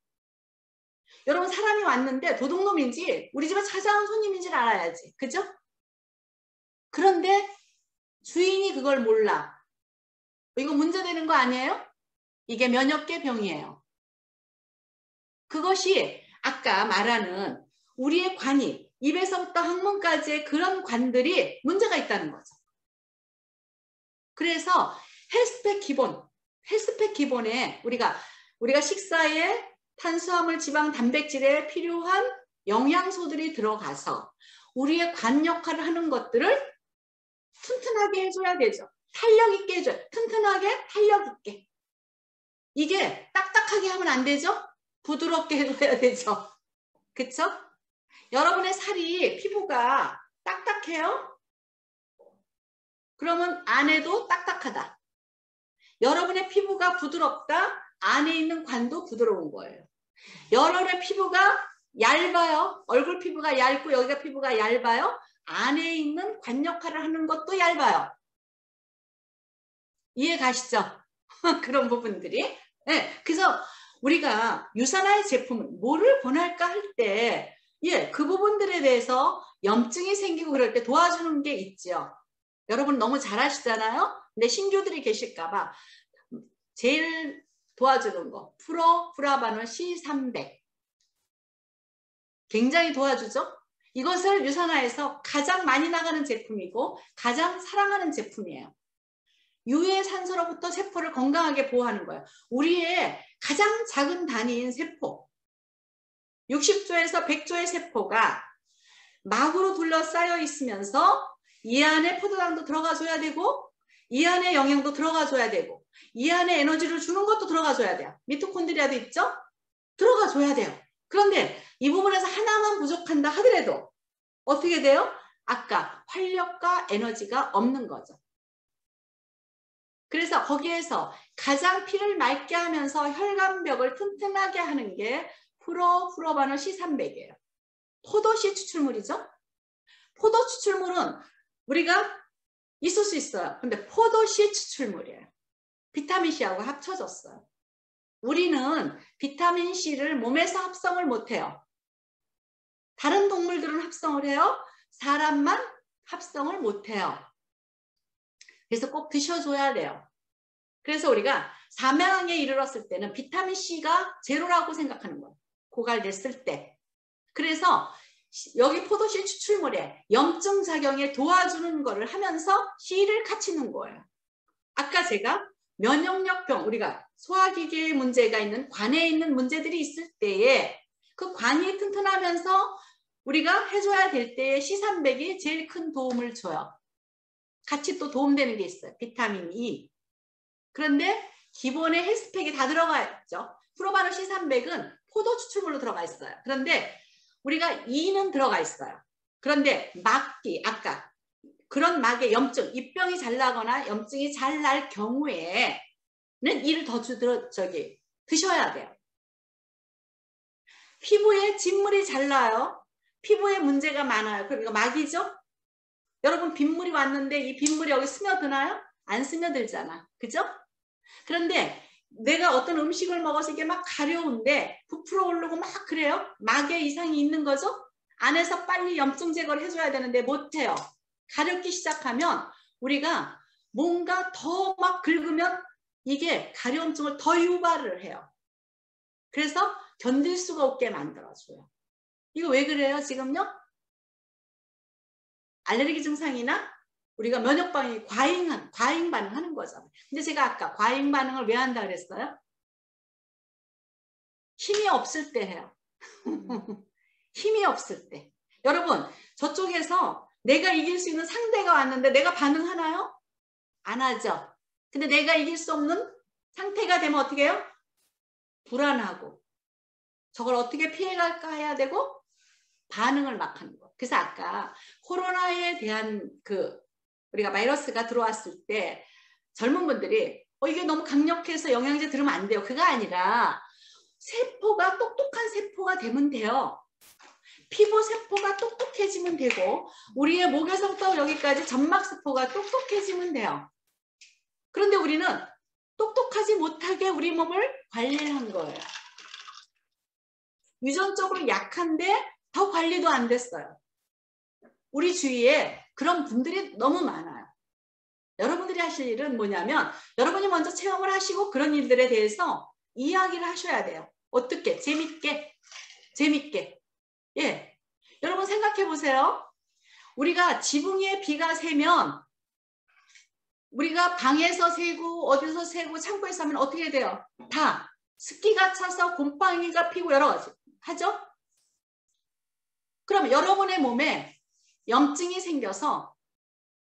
Speaker 2: 여러분 사람이 왔는데 도둑놈인지 우리 집에 찾아온 손님인지를 알아야지. 그죠? 그런데 주인이 그걸 몰라. 이거 문제되는 거 아니에요? 이게 면역계 병이에요. 그것이 아까 말하는 우리의 관이 입에서부터 항문까지의 그런 관들이 문제가 있다는 거죠. 그래서 헬스팩 기본에 우리가 식사에 탄수화물, 지방, 단백질에 필요한 영양소들이 들어가서 우리의 관 역할을 하는 것들을 튼튼하게 해줘야 되죠. 탄력 있게 해줘요. 튼튼하게, 탄력 있게. 이게 딱딱하게 하면 안 되죠? 부드럽게 해줘야 되죠. 그쵸? 여러분의 피부가 딱딱해요? 그러면 안에도 딱딱하다. 여러분의 피부가 부드럽다? 안에 있는 관도 부드러운 거예요. 여러분의 피부가 얇아요. 얼굴 피부가 얇고 여기가 피부가 얇아요. 안에 있는 관 역할을 하는 것도 얇아요. 이해 가시죠? 그런 부분들이. 네, 그래서 우리가 유산화의 제품을 뭐를 권할까 할 때, 그 부분들에 대해서 염증이 생기고 그럴 때 도와주는 게 있죠. 여러분 너무 잘 아시잖아요? 근데 신규들이 계실까봐 제일 도와주는 거 프라바놀 C300 굉장히 도와주죠. 이것을 유산화에서 가장 많이 나가는 제품이고 가장 사랑하는 제품이에요. 유해 산소로부터 세포를 건강하게 보호하는 거예요. 우리의 가장 작은 단위인 세포 60조에서 100조의 세포가 막으로 둘러싸여 있으면서 이 안에 포도당도 들어가줘야 되고 이 안에 영양도 들어가줘야 되고 이 안에 에너지를 주는 것도 들어가줘야 돼요. 미토콘드리아도 있죠? 들어가줘야 돼요. 그런데 이 부분에서 하나만 부족한다 하더라도 어떻게 돼요? 아까 활력과 에너지가 없는 거죠. 그래서 거기에서 가장 피를 맑게 하면서 혈관벽을 튼튼하게 하는 게 프로바노 C300이에요. 포도씨 추출물이죠. 포도 추출물은 우리가 있을 수 있어요. 근데 포도씨 추출물이에요. 비타민C하고 합쳐졌어요. 우리는 비타민C를 몸에서 합성을 못해요. 다른 동물들은 합성을 해요. 사람만 합성을 못해요. 그래서 꼭 드셔줘야 돼요. 그래서 우리가 사망에 이르렀을 때는 비타민C가 제로라고 생각하는 거예요. 고갈됐을 때. 그래서 여기 포도씨 추출물에 염증 작용에 도와주는 거를 하면서 C를 같이 넣은 거예요. 아까 제가 면역력병, 우리가 소화기계에 문제가 있는 관에 있는 문제들이 있을 때에 그 관이 튼튼하면서 우리가 해줘야 될 때에 C300이 제일 큰 도움을 줘요. 같이 또 도움되는 게 있어요. 비타민 E. 그런데 기본에 헬스팩이 다 들어가 있죠. 프로바노 C300은 포도 추출물로 들어가 있어요. 그런데 우리가 E는 들어가 있어요. 그런데 막기, 아까 그런 막에 염증, 입병이 잘 나거나 염증이 잘 날 경우에는 E를 더 드셔야 돼요. 피부에 진물이 잘 나요. 피부에 문제가 많아요. 그러니까 막이죠. 여러분 빗물이 왔는데 이 빗물이 여기 스며드나요? 안 스며들잖아. 그죠? 그런데 내가 어떤 음식을 먹어서 이게 막 가려운데 부풀어 오르고 막 그래요? 막에 이상이 있는 거죠? 안에서 빨리 염증 제거를 해줘야 되는데 못해요. 가렵기 시작하면 우리가 뭔가 더 막 긁으면 이게 가려움증을 더 유발을 해요. 그래서 견딜 수가 없게 만들어줘요. 이거 왜 그래요 지금요? 알레르기 증상이나 우리가 면역 반응이 과잉 반응하는 거죠. 근데 제가 아까 과잉 반응을 왜 한다 그랬어요? 힘이 없을 때 해요. 힘이 없을 때. 여러분 저쪽에서 내가 이길 수 있는 상대가 왔는데 내가 반응하나요? 안 하죠. 근데 내가 이길 수 없는 상태가 되면 어떻게 해요? 불안하고 저걸 어떻게 피해갈까 해야 되고 반응을 막 하는 거. 그래서 아까 코로나에 대한 우리가 바이러스가 들어왔을 때 젊은 분들이 이게 너무 강력해서 영양제 들으면 안 돼요. 그거 아니라 세포가 똑똑한 세포가 되면 돼요. 피부 세포가 똑똑해지면 되고 우리의 목에서부터 여기까지 점막세포가 똑똑해지면 돼요. 그런데 우리는 똑똑하지 못하게 우리 몸을 관리한 거예요. 유전적으로 약한데 더 관리도 안 됐어요. 우리 주위에 그런 분들이 너무 많아요. 여러분들이 하실 일은 뭐냐면 여러분이 먼저 체험을 하시고 그런 일들에 대해서 이야기를 하셔야 돼요. 어떻게? 재밌게. 예. 여러분 생각해 보세요. 우리가 지붕 위에 비가 새면 우리가 방에서 새고 어디서 새고 창고에서 하면 어떻게 돼요? 다 습기가 차서 곰팡이가 피고 여러 가지 하죠? 그럼 여러분의 몸에 염증이 생겨서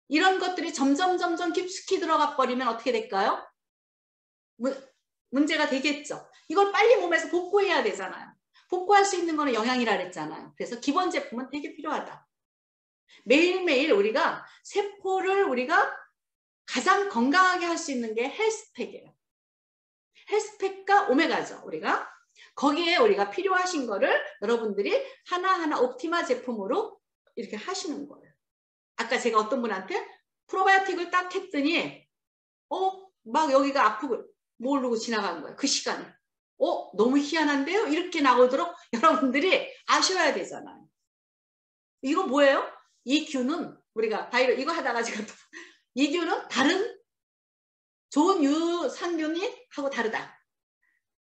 Speaker 2: 이런 것들이 점점 깊숙이 들어가 버리면 어떻게 될까요? 문제가 되겠죠. 이걸 빨리 몸에서 복구해야 되잖아요. 복구할 수 있는 거는 영양이라 그랬잖아요. 그래서 기본 제품은 되게 필요하다. 매일매일 우리가 세포를 우리가 가장 건강하게 할 수 있는 게 헬스팩이에요. 헬스팩과 오메가죠. 우리가 거기에 우리가 필요하신 거를 여러분들이 하나하나 옵티마 제품으로 이렇게 하시는 거예요. 아까 제가 어떤 분한테 프로바이오틱을 딱 했더니 막 여기가 아프고 모르고 지나가는 거예요. 그 시간에. 너무 희한한데요? 이렇게 나오도록 여러분들이 아셔야 되잖아요. 이거 뭐예요? 이 균은 우리가 이거 하다가 제가 이 균은 다른 좋은 유산균이 하고 다르다.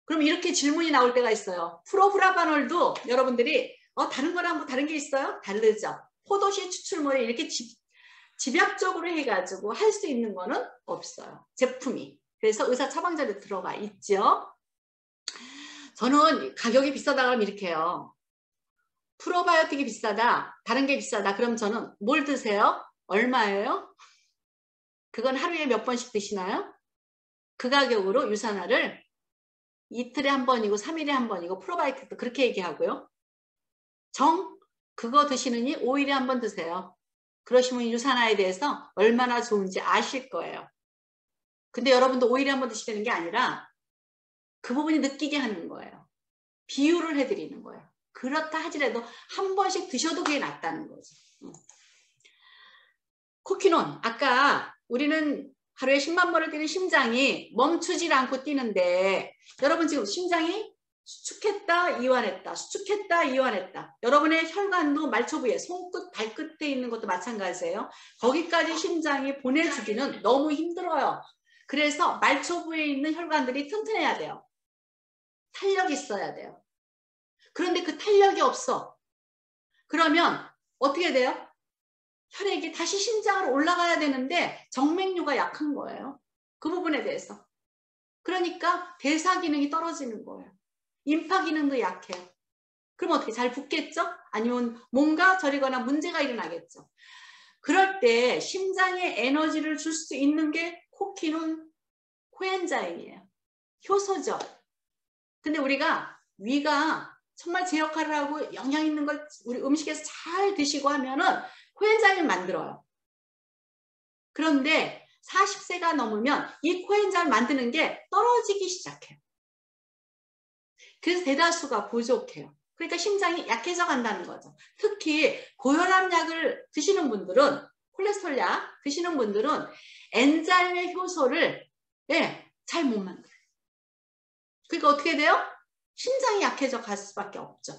Speaker 2: 그럼 이렇게 질문이 나올 때가 있어요. 프로브라바놀도 여러분들이 다른 거랑 뭐 다른 게 있어요? 다르죠. 포도씨 추출물에 이렇게 집약적으로 해가지고 할 수 있는 거는 없어요. 제품이. 그래서 의사 처방전에 들어가 있죠. 저는 가격이 비싸다 그러면 이렇게 해요. 프로바이오틱이 비싸다, 다른 게 비싸다. 그럼 저는 뭘 드세요? 얼마예요? 그건 하루에 몇 번씩 드시나요? 그 가격으로 유산화를 이틀에 한 번이고 3일에 한 번이고 프로바이오틱도 그렇게 얘기하고요. 그거 드시느니 5일에 한 번 드세요. 그러시면 유산화에 대해서 얼마나 좋은지 아실 거예요. 근데 여러분도 5일에 한 번 드시는 게 아니라 그 부분이 느끼게 하는 거예요. 비유를 해드리는 거예요. 그렇다 하더라도 한 번씩 드셔도 그게 낫다는 거죠. 코키논, 아까 우리는 하루에 10만 번을 뛰는 심장이 멈추질 않고 뛰는데 여러분 지금 심장이 수축했다 이완했다 수축했다 이완했다. 여러분의 혈관도 말초부에 손끝 발끝에 있는 것도 마찬가지예요. 거기까지 심장이 보내주기는 너무 힘들어요. 그래서 말초부에 있는 혈관들이 튼튼해야 돼요. 탄력이 있어야 돼요. 그런데 그 탄력이 없어. 그러면 어떻게 돼요? 혈액이 다시 심장으로 올라가야 되는데 정맥류가 약한 거예요. 그 부분에 대해서. 그러니까 대사 기능이 떨어지는 거예요. 임파 기능도 약해요. 그럼 어떻게 잘 붓겠죠? 아니면 뭔가 저리거나 문제가 일어나겠죠. 그럴 때 심장에 에너지를 줄 수 있는 게 코키논 코엔자임이에요. 효소죠. 근데 우리가 위가 정말 제 역할을 하고 영양 있는 걸 우리 음식에서 잘 드시고 하면은 코엔자임을 만들어요. 그런데 40세가 넘으면 이 코엔자임을 만드는 게 떨어지기 시작해요. 그래서 대다수가 부족해요. 그러니까 심장이 약해져 간다는 거죠. 특히 고혈압약을 드시는 분들은 콜레스테롤 약 드시는 분들은 엔자임의 효소를 잘 못 만들어요. 그러니까 어떻게 돼요? 심장이 약해져 갈 수밖에 없죠.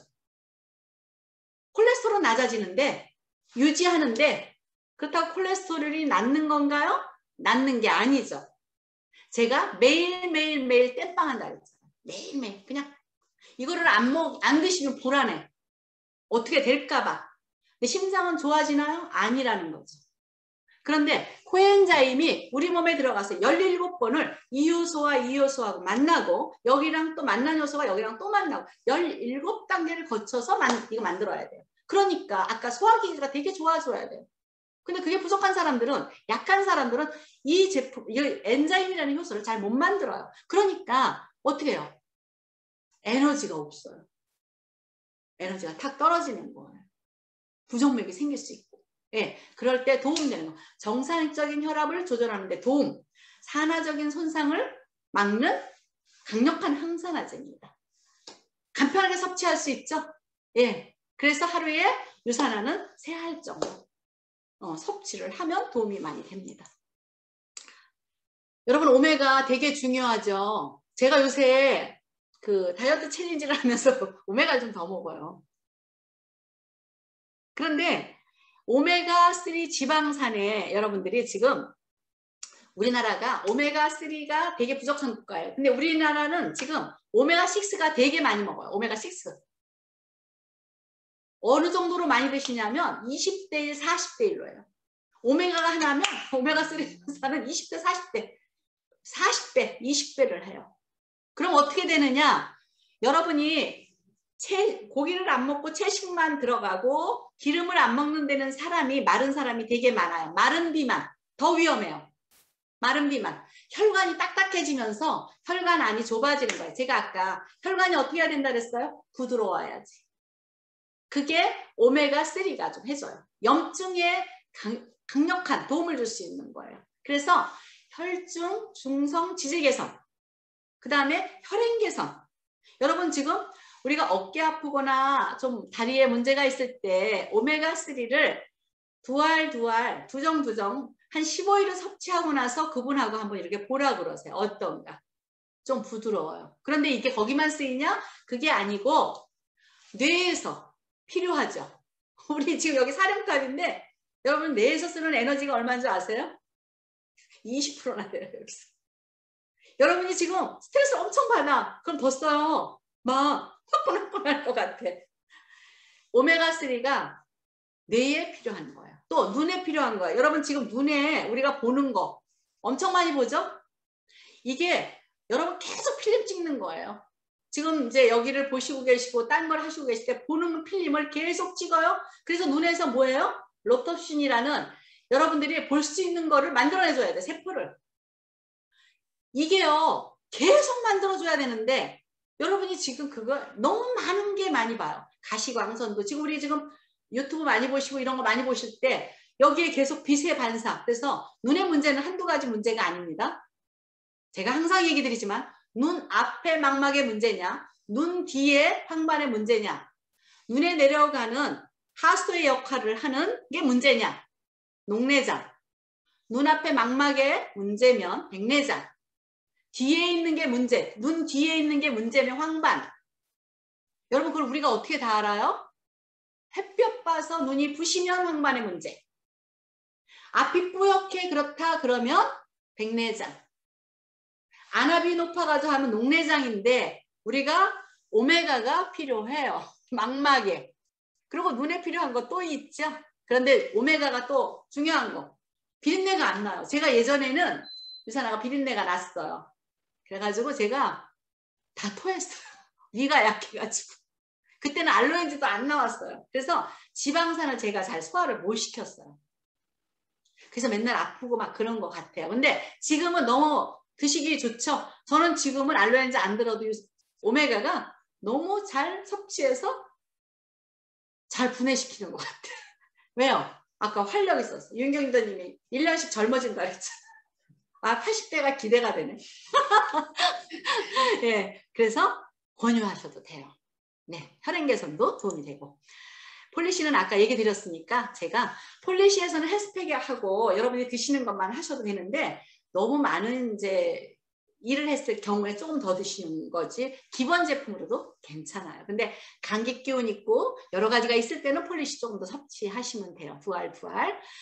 Speaker 2: 콜레스테롤은 낮아지는데 유지하는데 그렇다고 콜레스테롤이 낮는 건가요? 낮는 게 아니죠. 제가 매일매일 땜빵한다 그랬잖아요. 매일매일 그냥 이거를 안 드시면 불안해. 어떻게 될까봐. 근데 심장은 좋아지나요? 아니라는 거죠. 그런데 코엔자임이 우리 몸에 들어가서 17번을 이 요소와 이 요소하고 만나고 여기랑 또 만난 요소가 여기랑 또 만나고 17단계를 거쳐서 이거 만들어야 돼요. 그러니까 아까 소화기가 되게 좋아져야 돼요. 근데 그게 부족한 사람들은 약한 사람들은 이 제품, 이 엔자임이라는 효소를 잘 못 만들어요. 그러니까 어떻게 해요? 에너지가 없어요. 에너지가 탁 떨어지는 거예요. 부정맥이 생길 수 있고. 예, 그럴 때 도움되는 거. 정상적인 혈압을 조절하는 데 도움. 산화적인 손상을 막는 강력한 항산화제입니다. 간편하게 섭취할 수 있죠? 예. 그래서 하루에 유산화는 3알 정도 섭취를 하면 도움이 많이 됩니다. 여러분 오메가 되게 중요하죠. 제가 요새 그 다이어트 챌린지를 하면서 오메가를 좀 더 먹어요. 그런데 오메가3 지방산에 여러분들이 지금 우리나라가 오메가3가 되게 부족한 국가예요. 근데 우리나라는 지금 오메가6가 되게 많이 먹어요. 오메가6. 어느 정도로 많이 드시냐면 20대 1, 40대 1로 해요. 오메가가 하나면 오메가3는 20대, 40대, 40배, 20배를 해요. 그럼 어떻게 되느냐? 여러분이 고기를 안 먹고 채식만 들어가고 기름을 안 먹는 데는 마른 사람이 되게 많아요. 마른 비만, 더 위험해요. 마른 비만. 혈관이 딱딱해지면서 혈관 안이 좁아지는 거예요. 제가 아까 혈관이 어떻게 해야 된다 그랬어요? 부드러워야지. 그게 오메가3가 좀 해줘요. 염증에 강력한 도움을 줄 수 있는 거예요. 그래서 혈중, 중성, 지질 개선, 그 다음에 혈행 개선. 여러분 지금 우리가 어깨 아프거나 좀 다리에 문제가 있을 때 오메가3를 두정 한 15일을 섭취하고 나서 그분하고 한번 이렇게 보라 그러세요. 어떤가? 좀 부드러워요. 그런데 이게 거기만 쓰이냐? 그게 아니고 뇌에서 필요하죠. 우리 지금 여기 사령탑인데 여러분 뇌에서 쓰는 에너지가 얼마인 줄 아세요? 20%나 돼요. 여기서. 여러분이 지금 스트레스 엄청 받아. 그럼 더 써요. 막 화끈할 것 같아. 오메가3가 뇌에 필요한 거예요. 또 눈에 필요한 거예요. 여러분 지금 눈에 우리가 보는 거 엄청 많이 보죠? 이게 여러분 계속 필름 찍는 거예요. 지금 이제 여기를 보시고 계시고 딴 걸 하시고 계실 때 보는 필름을 계속 찍어요. 그래서 눈에서 뭐예요? 롭토신이라는 여러분들이 볼 수 있는 거를 만들어내줘야 돼. 세포를. 이게요. 계속 만들어줘야 되는데 여러분이 지금 그걸 너무 많은 게 많이 봐요. 가시광선도 지금 우리 지금 유튜브 많이 보시고 이런 거 많이 보실 때 여기에 계속 빛의 반사. 그래서 눈의 문제는 한두 가지 문제가 아닙니다. 제가 항상 얘기 드리지만 눈 앞에 망막의 문제냐, 눈 뒤에 황반의 문제냐, 눈에 내려가는 하수도의 역할을 하는 게 문제냐, 녹내장, 눈앞에 망막의 문제면 백내장, 뒤에 있는 게 문제, 눈 뒤에 있는 게 문제면 황반. 여러분 그걸 우리가 어떻게 다 알아요? 햇볕 봐서 눈이 부시면 황반의 문제, 앞이 뿌옇게 그렇다 그러면 백내장, 안압이 높아가지고 하면 녹내장인데 우리가 오메가가 필요해요. 망막에. 그리고 눈에 필요한 거 또 있죠. 그런데 오메가가 또 중요한 거. 비린내가 안 나요. 제가 예전에는 유산아가 비린내가 났어요. 그래가지고 제가 다 토했어요. 위가 약해가지고. 그때는 알로엔지도 안 나왔어요. 그래서 지방산을 제가 잘 소화를 못 시켰어요. 그래서 맨날 아프고 막 그런 것 같아요. 근데 지금은 너무 드시기 좋죠. 저는 지금은 알로엔지 안 들어도 오메가가 너무 잘 섭취해서 잘 분해시키는 것 같아요. 왜요? 아까 활력 있었어. 윤경도님이 1년씩 젊어진다 그랬잖아. 아, 80대가 기대가 되네. 예, 그래서 권유하셔도 돼요. 네, 혈행 개선도 도움이 되고. 폴리시는 아까 얘기 드렸으니까 제가 폴리시에서는 헬스팩하고 여러분이 드시는 것만 하셔도 되는데 너무 많은 이제 일을 했을 경우에 조금 더 드시는 거지 기본 제품으로도 괜찮아요. 근데 감기 기운 있고 여러 가지가 있을 때는 폴리시 조금 더 섭취하시면 돼요. 부활.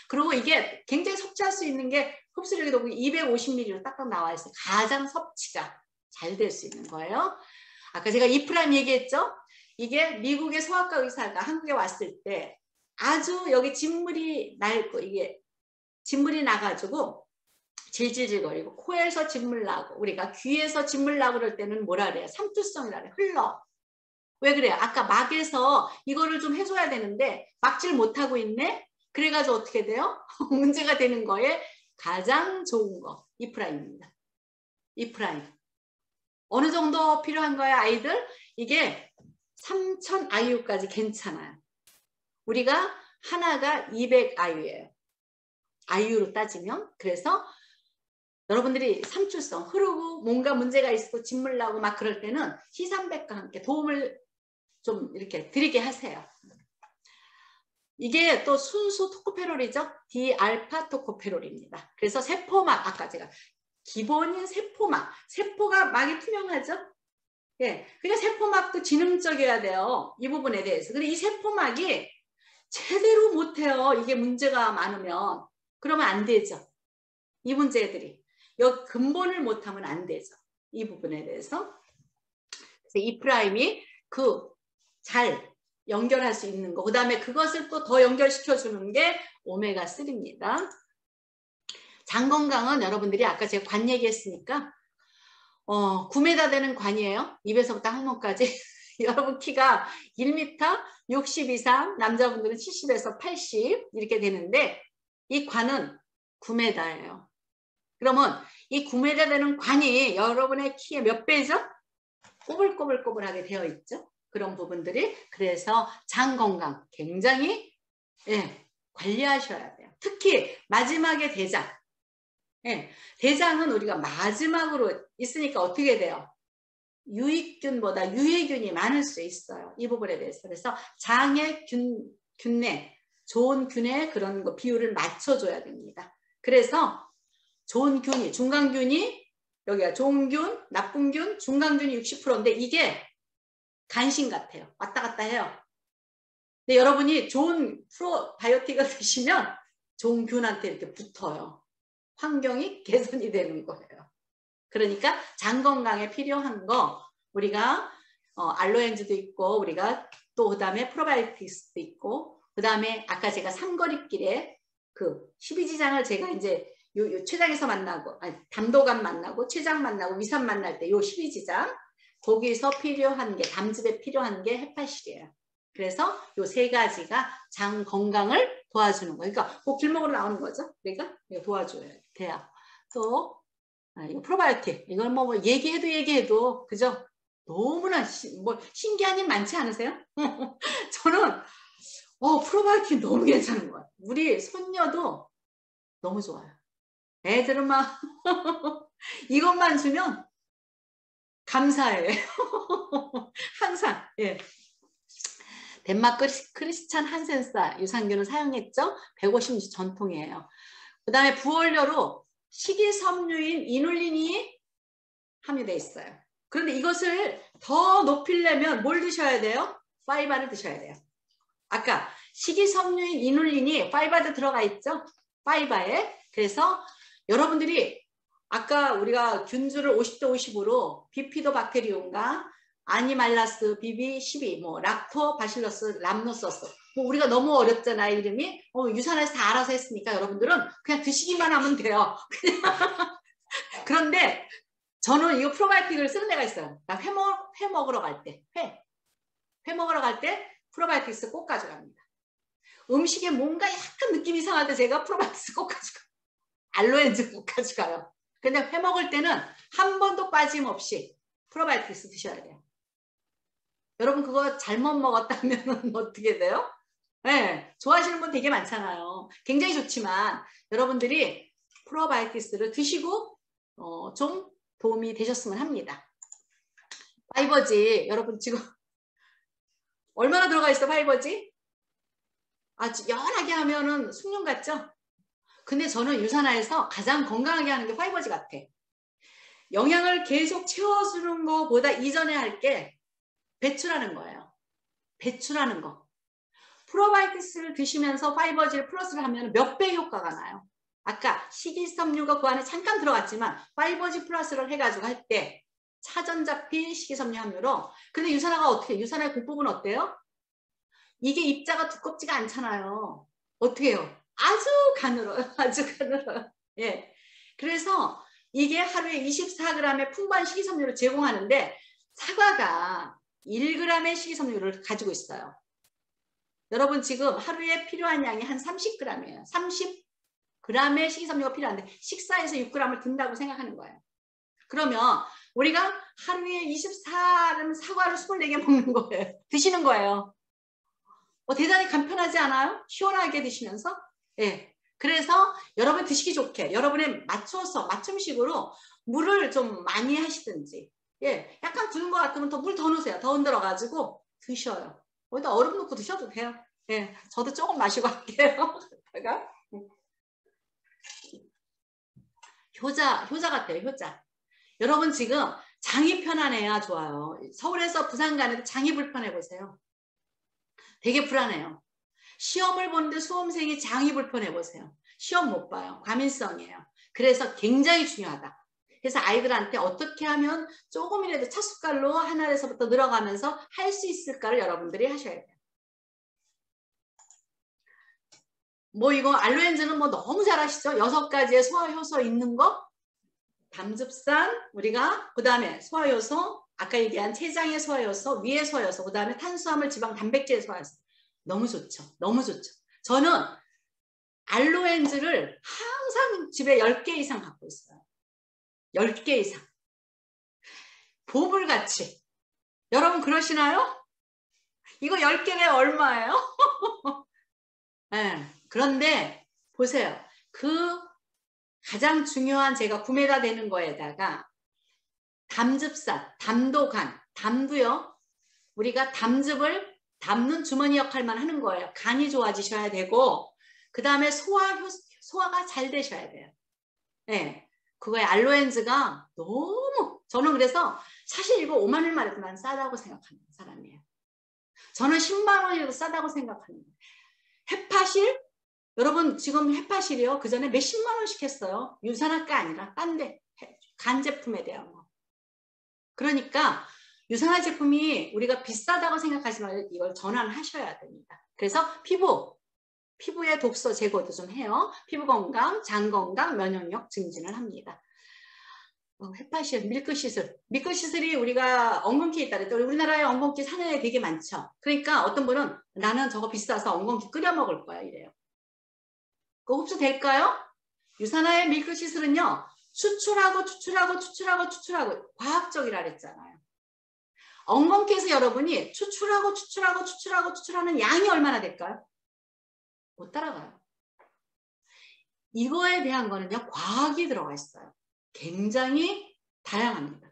Speaker 2: 그리고 이게 굉장히 섭취할 수 있는 게 흡수력이 250ml로 딱딱 나와 있어요. 가장 섭취가 잘 될 수 있는 거예요. 아까 제가 이프라임 얘기했죠? 이게 미국의 소아과 의사가 한국에 왔을 때 아주 여기 진물이 이게 진물이 나가지고 질질질거리고 코에서 진물 나고 우리가 귀에서 진물 나고 그럴 때는 뭐라 그래요? 삼투성이라 그래요. 흘러. 왜 그래요? 아까 막에서 이거를 좀 해줘야 되는데 막질 못하고 있네? 그래가지고 어떻게 돼요? 문제가 되는 거에 가장 좋은 거 이프라임입니다. 이프라임. 어느 정도 필요한 거예요, 아이들? 이게 3000 IU까지 괜찮아요. 우리가 하나가 200 IU예요. IU로 따지면. 그래서 여러분들이 삼출성 흐르고 뭔가 문제가 있고 진물 나고 막 그럴 때는 C300과 함께 도움을 좀 이렇게 드리게 하세요. 이게 또 순수 토코페롤이죠. D알파 토코페롤입니다. 그래서 세포막, 아까 제가 기본인 세포막, 세포가 막이 투명하죠. 예, 그러니까 세포막도 지능적이어야 돼요. 이 부분에 대해서. 근데 이 세포막이 제대로 못해요. 이게 문제가 많으면. 그러면 안 되죠. 이 문제들이. 여기 근본을 못하면 안 되죠. 이 부분에 대해서. 그래서 이 프라임이 잘 연결할 수 있는 거. 그 다음에 그것을 또 더 연결시켜주는 게 오메가3입니다. 장 건강은 여러분들이 아까 제가 관 얘기했으니까 9m 되는 관이에요. 입에서부터 항문까지. 여러분 키가 1m 60 이상, 남자분들은 70에서 80 이렇게 되는데 이 관은 9m예요. 그러면 이 9m 되는 관이 여러분의 키의 몇 배죠? 꼬불꼬불꼬불하게 되어 있죠. 그런 부분들이. 그래서 장 건강 굉장히 관리하셔야 돼요. 특히 마지막에 대장. 대장은 우리가 마지막으로 있으니까 어떻게 돼요? 유익균보다 유해균이 많을 수 있어요. 이 부분에 대해서. 그래서 장의 균내, 좋은 균의 그런 거 비율을 맞춰줘야 됩니다. 그래서 좋은 균이, 중간균이, 여기가 좋은 균, 나쁜 균, 중간균이 60%인데 이게 간신 같아요. 왔다 갔다 해요. 근데 여러분이 좋은 프로바이오틱을 드시면 좋은 균한테 이렇게 붙어요. 환경이 개선이 되는 거예요. 그러니까 장 건강에 필요한 거 우리가 알로엔즈도 있고 우리가 또 그다음에 프로바이오틱스도 있고 그다음에 아까 제가 삼거리길에 그 12지장을 제가 이제 요 췌장에서 만나고 담도감 만나고 췌장 만나고 위산 만날 때 요 12지장 거기서 필요한 게 담즙에 필요한 게 헤파실이에요. 그래서 요 세 가지가 장 건강을 도와주는 거예요. 그러니까 그 길목으로 나오는 거죠. 그러니까 이거 도와줘야 돼요. 또 이거 프로바이오틱 이건 뭐 얘기해도 그죠? 너무나 신기한 일 많지 않으세요? 저는 프로바이오틱 너무 괜찮은 것 같아요. 우리 손녀도 너무 좋아요. 애들은 막 이것만 주면 감사해. 항상. 예. 덴마크 크리스찬 한센사 유산균을 사용했죠. 150년 전통이에요. 그 다음에 부원료로 식이섬유인 이눌린이 함유되어 있어요. 그런데 이것을 더 높이려면 뭘 드셔야 돼요? 파이바를 드셔야 돼요. 아까 식이섬유인 이눌린이 파이바에 들어가 있죠. 파이바에. 그래서 여러분들이 아까 우리가 균주를 50대 50으로 비피도박테리움과 아니말라스 BB12, 뭐 락토바실러스 람노소스. 뭐 우리가 너무 어렵잖아 이름이. 유산에서 다 알아서 했으니까 여러분들은 그냥 드시기만 하면 돼요. 그런데 저는 이거 프로바이오틱을 쓰는 데가 있어요. 나 회 먹으러 갈 때, 회 먹으러 갈 때 프로바이오틱스 꼭 가져갑니다. 음식에 뭔가 약간 느낌 이상할 때 제가 프로바이오틱스 꼭 가져가요. 알로엔즈 꼭 가져가요. 근데 회 먹을 때는 한 번도 빠짐없이 프로바이오틱스 드셔야 돼요. 여러분 그거 잘못 먹었다면 어떻게 돼요? 네, 좋아하시는 분 되게 많잖아요. 굉장히 좋지만 여러분들이 프로바이오틱스를 드시고 좀 도움이 되셨으면 합니다. 파이버지 여러분 지금 얼마나 들어가 있어 파이버지? 아주 연하게 하면은 숭늉 같죠? 근데 저는 유산화에서 가장 건강하게 하는 게 파이버지 같아. 영양을 계속 채워주는 것보다 이전에 할 게 배출하는 거예요. 배출하는 거. 프로바이오틱스를 드시면서 파이버지를 플러스를 하면 몇 배 효과가 나요. 아까 식이섬유가 그 안에 잠깐 들어갔지만 파이버지 플러스를 해가지고 할 때 차전 잡힌 식이섬유 함유로. 근데 유산화가 어떻게 해요? 유산화의 공법은 어때요? 이게 입자가 두껍지가 않잖아요. 어떻게 해요? 아주 가늘어요. 아주 가늘어요. 예. 그래서 이게 하루에 24g의 풍부한 식이섬유를 제공하는데 사과가 1g의 식이섬유를 가지고 있어요. 여러분 지금 하루에 필요한 양이 한 30g이에요. 30g의 식이섬유가 필요한데 식사에서 6g을 든다고 생각하는 거예요. 그러면 우리가 하루에 24g 사과를 24개 먹는 거예요. 드시는 거예요. 대단히 간편하지 않아요? 시원하게 드시면서. 예. 그래서 여러분 드시기 좋게 여러분의 맞춰서 맞춤식으로 물을 좀 많이 하시든지 예, 약간 굳은 것 같으면 물 더 넣으세요. 더 흔들어 가지고 드셔요. 거기다 얼음 넣고 드셔도 돼요. 예, 저도 조금 마시고 할게요. 효자 같아요. 효자. 여러분 지금 장이 편안해야 좋아요. 서울에서 부산 가는데 장이 불편해 보세요. 되게 불안해요. 시험을 보는데 수험생이 장이 불편해 보세요. 시험 못 봐요. 과민성이에요. 그래서 굉장히 중요하다. 그래서 아이들한테 어떻게 하면 조금이라도 찻숟갈로 한 알에서부터 늘어가면서 할 수 있을까를 여러분들이 하셔야 돼요. 뭐 이거 알로엔즈는 뭐 너무 잘 아시죠? 6가지의 소화효소 있는 거. 담즙산 우리가 그 다음에 소화효소 아까 얘기한 췌장의 소화효소 위의 소화효소 그 다음에 탄수화물 지방 단백질의 소화효소 너무 좋죠. 너무 좋죠. 저는 알로엔즈를 항상 집에 10개 이상 갖고 있어요. 10개 이상. 보물같이. 여러분 그러시나요? 이거 10개에 얼마예요? 네. 그런데 보세요. 그 가장 중요한 제가 구매가 되는 거에다가 담즙산, 담도간, 담도요. 우리가 담즙을 담는 주머니 역할만 하는 거예요. 간이 좋아지셔야 되고 그 다음에 소화가 잘 되셔야 돼요. 네. 그거에 알로엔즈가 너무 저는 그래서 사실 이거 5만 원만 해도 난 싸다고 생각하는 사람이에요. 저는 10만 원이라도 싸다고 생각하는 거예요. 헤파실? 여러분 지금 헤파실이요. 그 전에 몇십만 원씩 했어요. 유산화가 아니라 딴 데 간 제품에 대한 거. 그러니까 유산화 제품이 우리가 비싸다고 생각하시면 이걸 전환하셔야 됩니다. 그래서 피부의 독소 제거도 좀 해요. 피부 건강, 장 건강, 면역력 증진을 합니다. 헤파실, 밀크시슬. 밀크시슬이 우리가 엉겅퀴에 있다 그랬더니 우리나라에 엉겅퀴 사는 애 되게 많죠. 그러니까 어떤 분은 나는 저거 비싸서 엉겅퀴 끓여 먹을 거야 이래요. 그거 흡수 될까요? 유산화의 밀크시슬은요. 추출하고 과학적이라 그랬잖아요. 엉겅퀴에서 여러분이 추출하는 양이 얼마나 될까요? 못 따라가요. 이거에 대한 거는요. 과학이 들어가 있어요. 굉장히 다양합니다.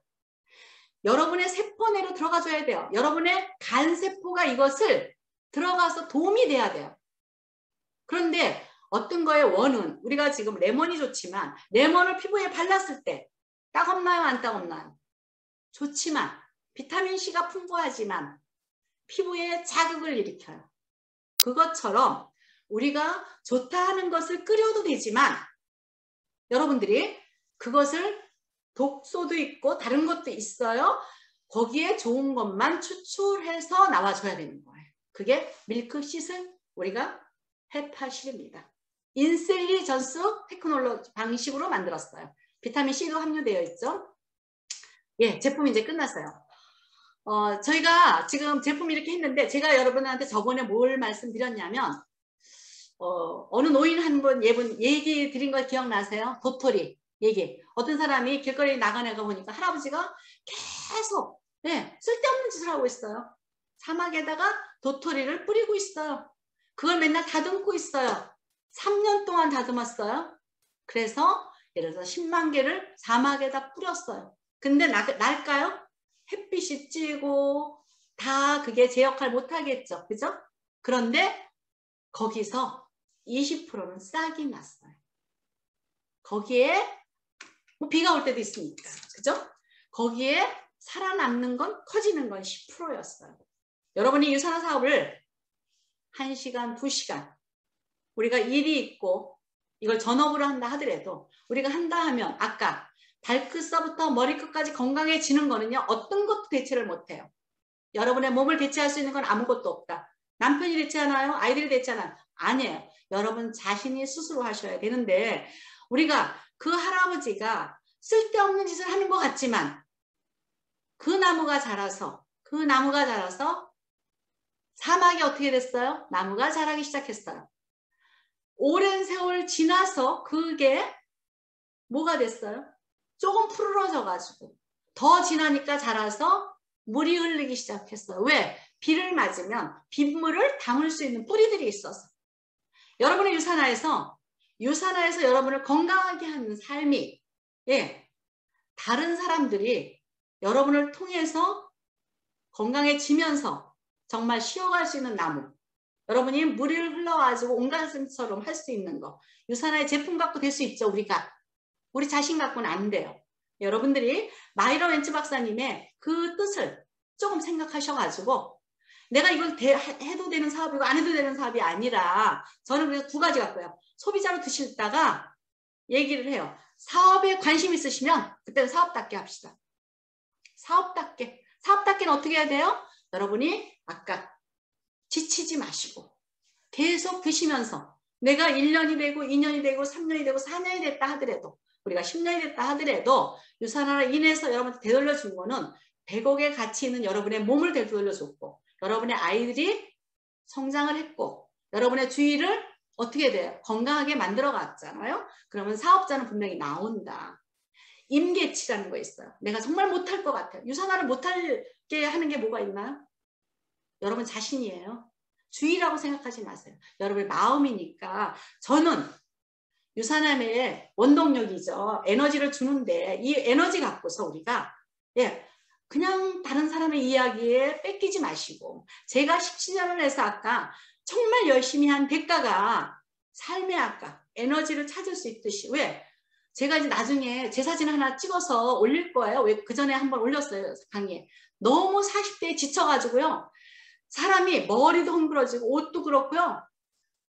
Speaker 2: 여러분의 세포내로 들어가줘야 돼요. 여러분의 간세포가 이것을 들어가서 도움이 돼야 돼요. 그런데 어떤 거의 원은 우리가 지금 레몬이 좋지만 레몬을 피부에 발랐을 때 따갑나요? 안 따갑나요? 좋지만 비타민C가 풍부하지만 피부에 자극을 일으켜요. 그것처럼 우리가 좋다 하는 것을 끓여도 되지만 여러분들이 그것을 독소도 있고 다른 것도 있어요. 거기에 좋은 것만 추출해서 나와줘야 되는 거예요. 그게 밀크시슬 우리가 헤파실입니다. 인셀리전스 테크놀로지 방식으로 만들었어요. 비타민C도 함유되어 있죠. 예, 제품이 이제 끝났어요. 저희가 지금 제품 이렇게 했는데 제가 여러분한테 저번에 뭘 말씀드렸냐면 어느 노인 한 분 얘기 드린 거 기억나세요? 도토리 얘기. 어떤 사람이 길거리 나가내가 보니까 할아버지가 계속 쓸데없는 짓을 하고 있어요. 사막에다가 도토리를 뿌리고 있어요. 그걸 맨날 다듬고 있어요. 3년 동안 다듬었어요. 그래서 예를 들어서 10만 개를 사막에다 뿌렸어요. 근데 날까요? 햇빛이 찌고 다 그게 제 역할 못하겠죠. 그죠? 그런데 거기서 20%는 싹이 났어요. 거기에 뭐 비가 올 때도 있으니까. 그죠? 거기에 살아남는 건 커지는 건 10%였어요. 여러분이 유산화 사업을 1시간, 2시간 우리가 일이 있고 이걸 전업으로 한다 하더라도 우리가 한다 하면 아까 발끝서부터 머리끝까지 건강해지는 거는요. 어떤 것도 대체를 못해요. 여러분의 몸을 대체할 수 있는 건 아무것도 없다. 남편이 대체하나요? 아이들이 대체하나요? 아니에요. 여러분 자신이 스스로 하셔야 되는데 우리가 그 할아버지가 쓸데없는 짓을 하는 것 같지만 그 나무가 자라서 사막이 어떻게 됐어요? 나무가 자라기 시작했어요. 오랜 세월 지나서 그게 뭐가 됐어요? 조금 푸르러져 가지고 더 지나니까 자라서 물이 흐르기 시작했어요. 왜? 비를 맞으면 빗물을 담을 수 있는 뿌리들이 있어서. 여러분의 유산화에서 여러분을 건강하게 하는 삶이 다른 사람들이 여러분을 통해서 건강해지면서 정말 쉬어갈 수 있는 나무. 여러분이 물을 흘러가지고 온가슴처럼 할 수 있는 거. 유산화의 제품 갖고 될 수 있죠. 우리 자신 갖고는 안 돼요. 여러분들이 마이런 웬츠 박사님의 그 뜻을 조금 생각하셔가지고 내가 이걸 해도 되는 사업이고 안 해도 되는 사업이 아니라 저는 그래서 2가지 갖고요. 소비자로 드시다가 얘기를 해요. 사업에 관심 있으시면 그때는 사업답게 합시다. 사업답게는 어떻게 해야 돼요? 여러분이 아까 지치지 마시고 계속 드시면서 내가 1년이 되고 2년이 되고 3년이 되고 4년이 됐다 하더라도 우리가 10년이 됐다 하더라도 유산화로 인해서 여러분한테 되돌려준 거는 100억의 가치 있는 여러분의 몸을 되돌려줬고 여러분의 아이들이 성장을 했고 여러분의 주위를 어떻게 돼요? 건강하게 만들어 갔잖아요. 그러면 사업자는 분명히 나온다. 임계치라는 거 있어요. 내가 정말 못할 것 같아요. 유산화를 못하게 하는 게 뭐가 있나요? 여러분 자신이에요. 주의라고 생각하지 마세요. 여러분의 마음이니까 저는 유산함의 원동력이죠. 에너지를 주는데 이 에너지 갖고서 우리가 그냥 다른 사람의 이야기에 뺏기지 마시고 제가 17년을 해서 아까 정말 열심히 한 대가가 삶의 아까 에너지를 찾을 수 있듯이 왜? 제가 이제 나중에 제 사진 하나 찍어서 올릴 거예요. 왜? 그 전에 한번 올렸어요. 강의에. 너무 40대에 지쳐가지고요. 사람이 머리도 헝클어지고 옷도 그렇고요.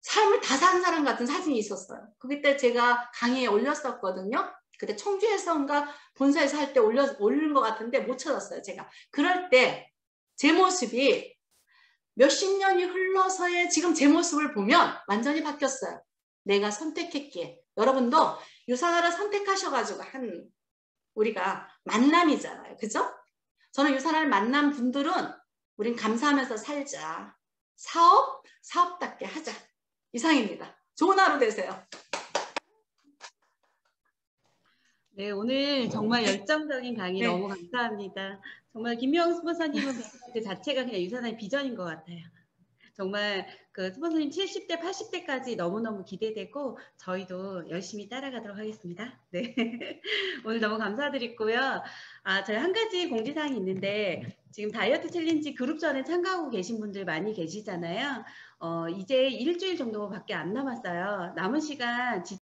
Speaker 2: 삶을 다 산 사람 같은 사진이 있었어요. 그때 제가 강의에 올렸었거든요. 그때 청주에서인가 본사에서 할 때 올린 것 같은데 못 찾았어요. 제가. 그럴 때 제 모습이 몇십 년이 흘러서의 지금 제 모습을 보면 완전히 바뀌었어요. 내가 선택했기에. 여러분도 유산화를 선택하셔가지고 한 우리가 만남이잖아요. 그죠? 저는 유산화를 만난 분들은 우린 감사하면서 살자. 사업답게 하자. 이상입니다. 좋은 하루 되세요.
Speaker 1: 네, 오늘 정말 열정적인 강의 너무 감사합니다. 정말 김명수 스폰서님은 그 자체가 그냥 유산화의 비전인 것 같아요. 정말 그 스폰서님 70대, 80대까지 너무너무 기대되고 저희도 열심히 따라가도록 하겠습니다. 네. 오늘 너무 감사드리고요. 저희 한 가지 공지사항이 있는데 지금 다이어트 챌린지 그룹전에 참가하고 계신 분들 많이 계시잖아요. 이제 일주일 정도밖에 안 남았어요. 남은 시간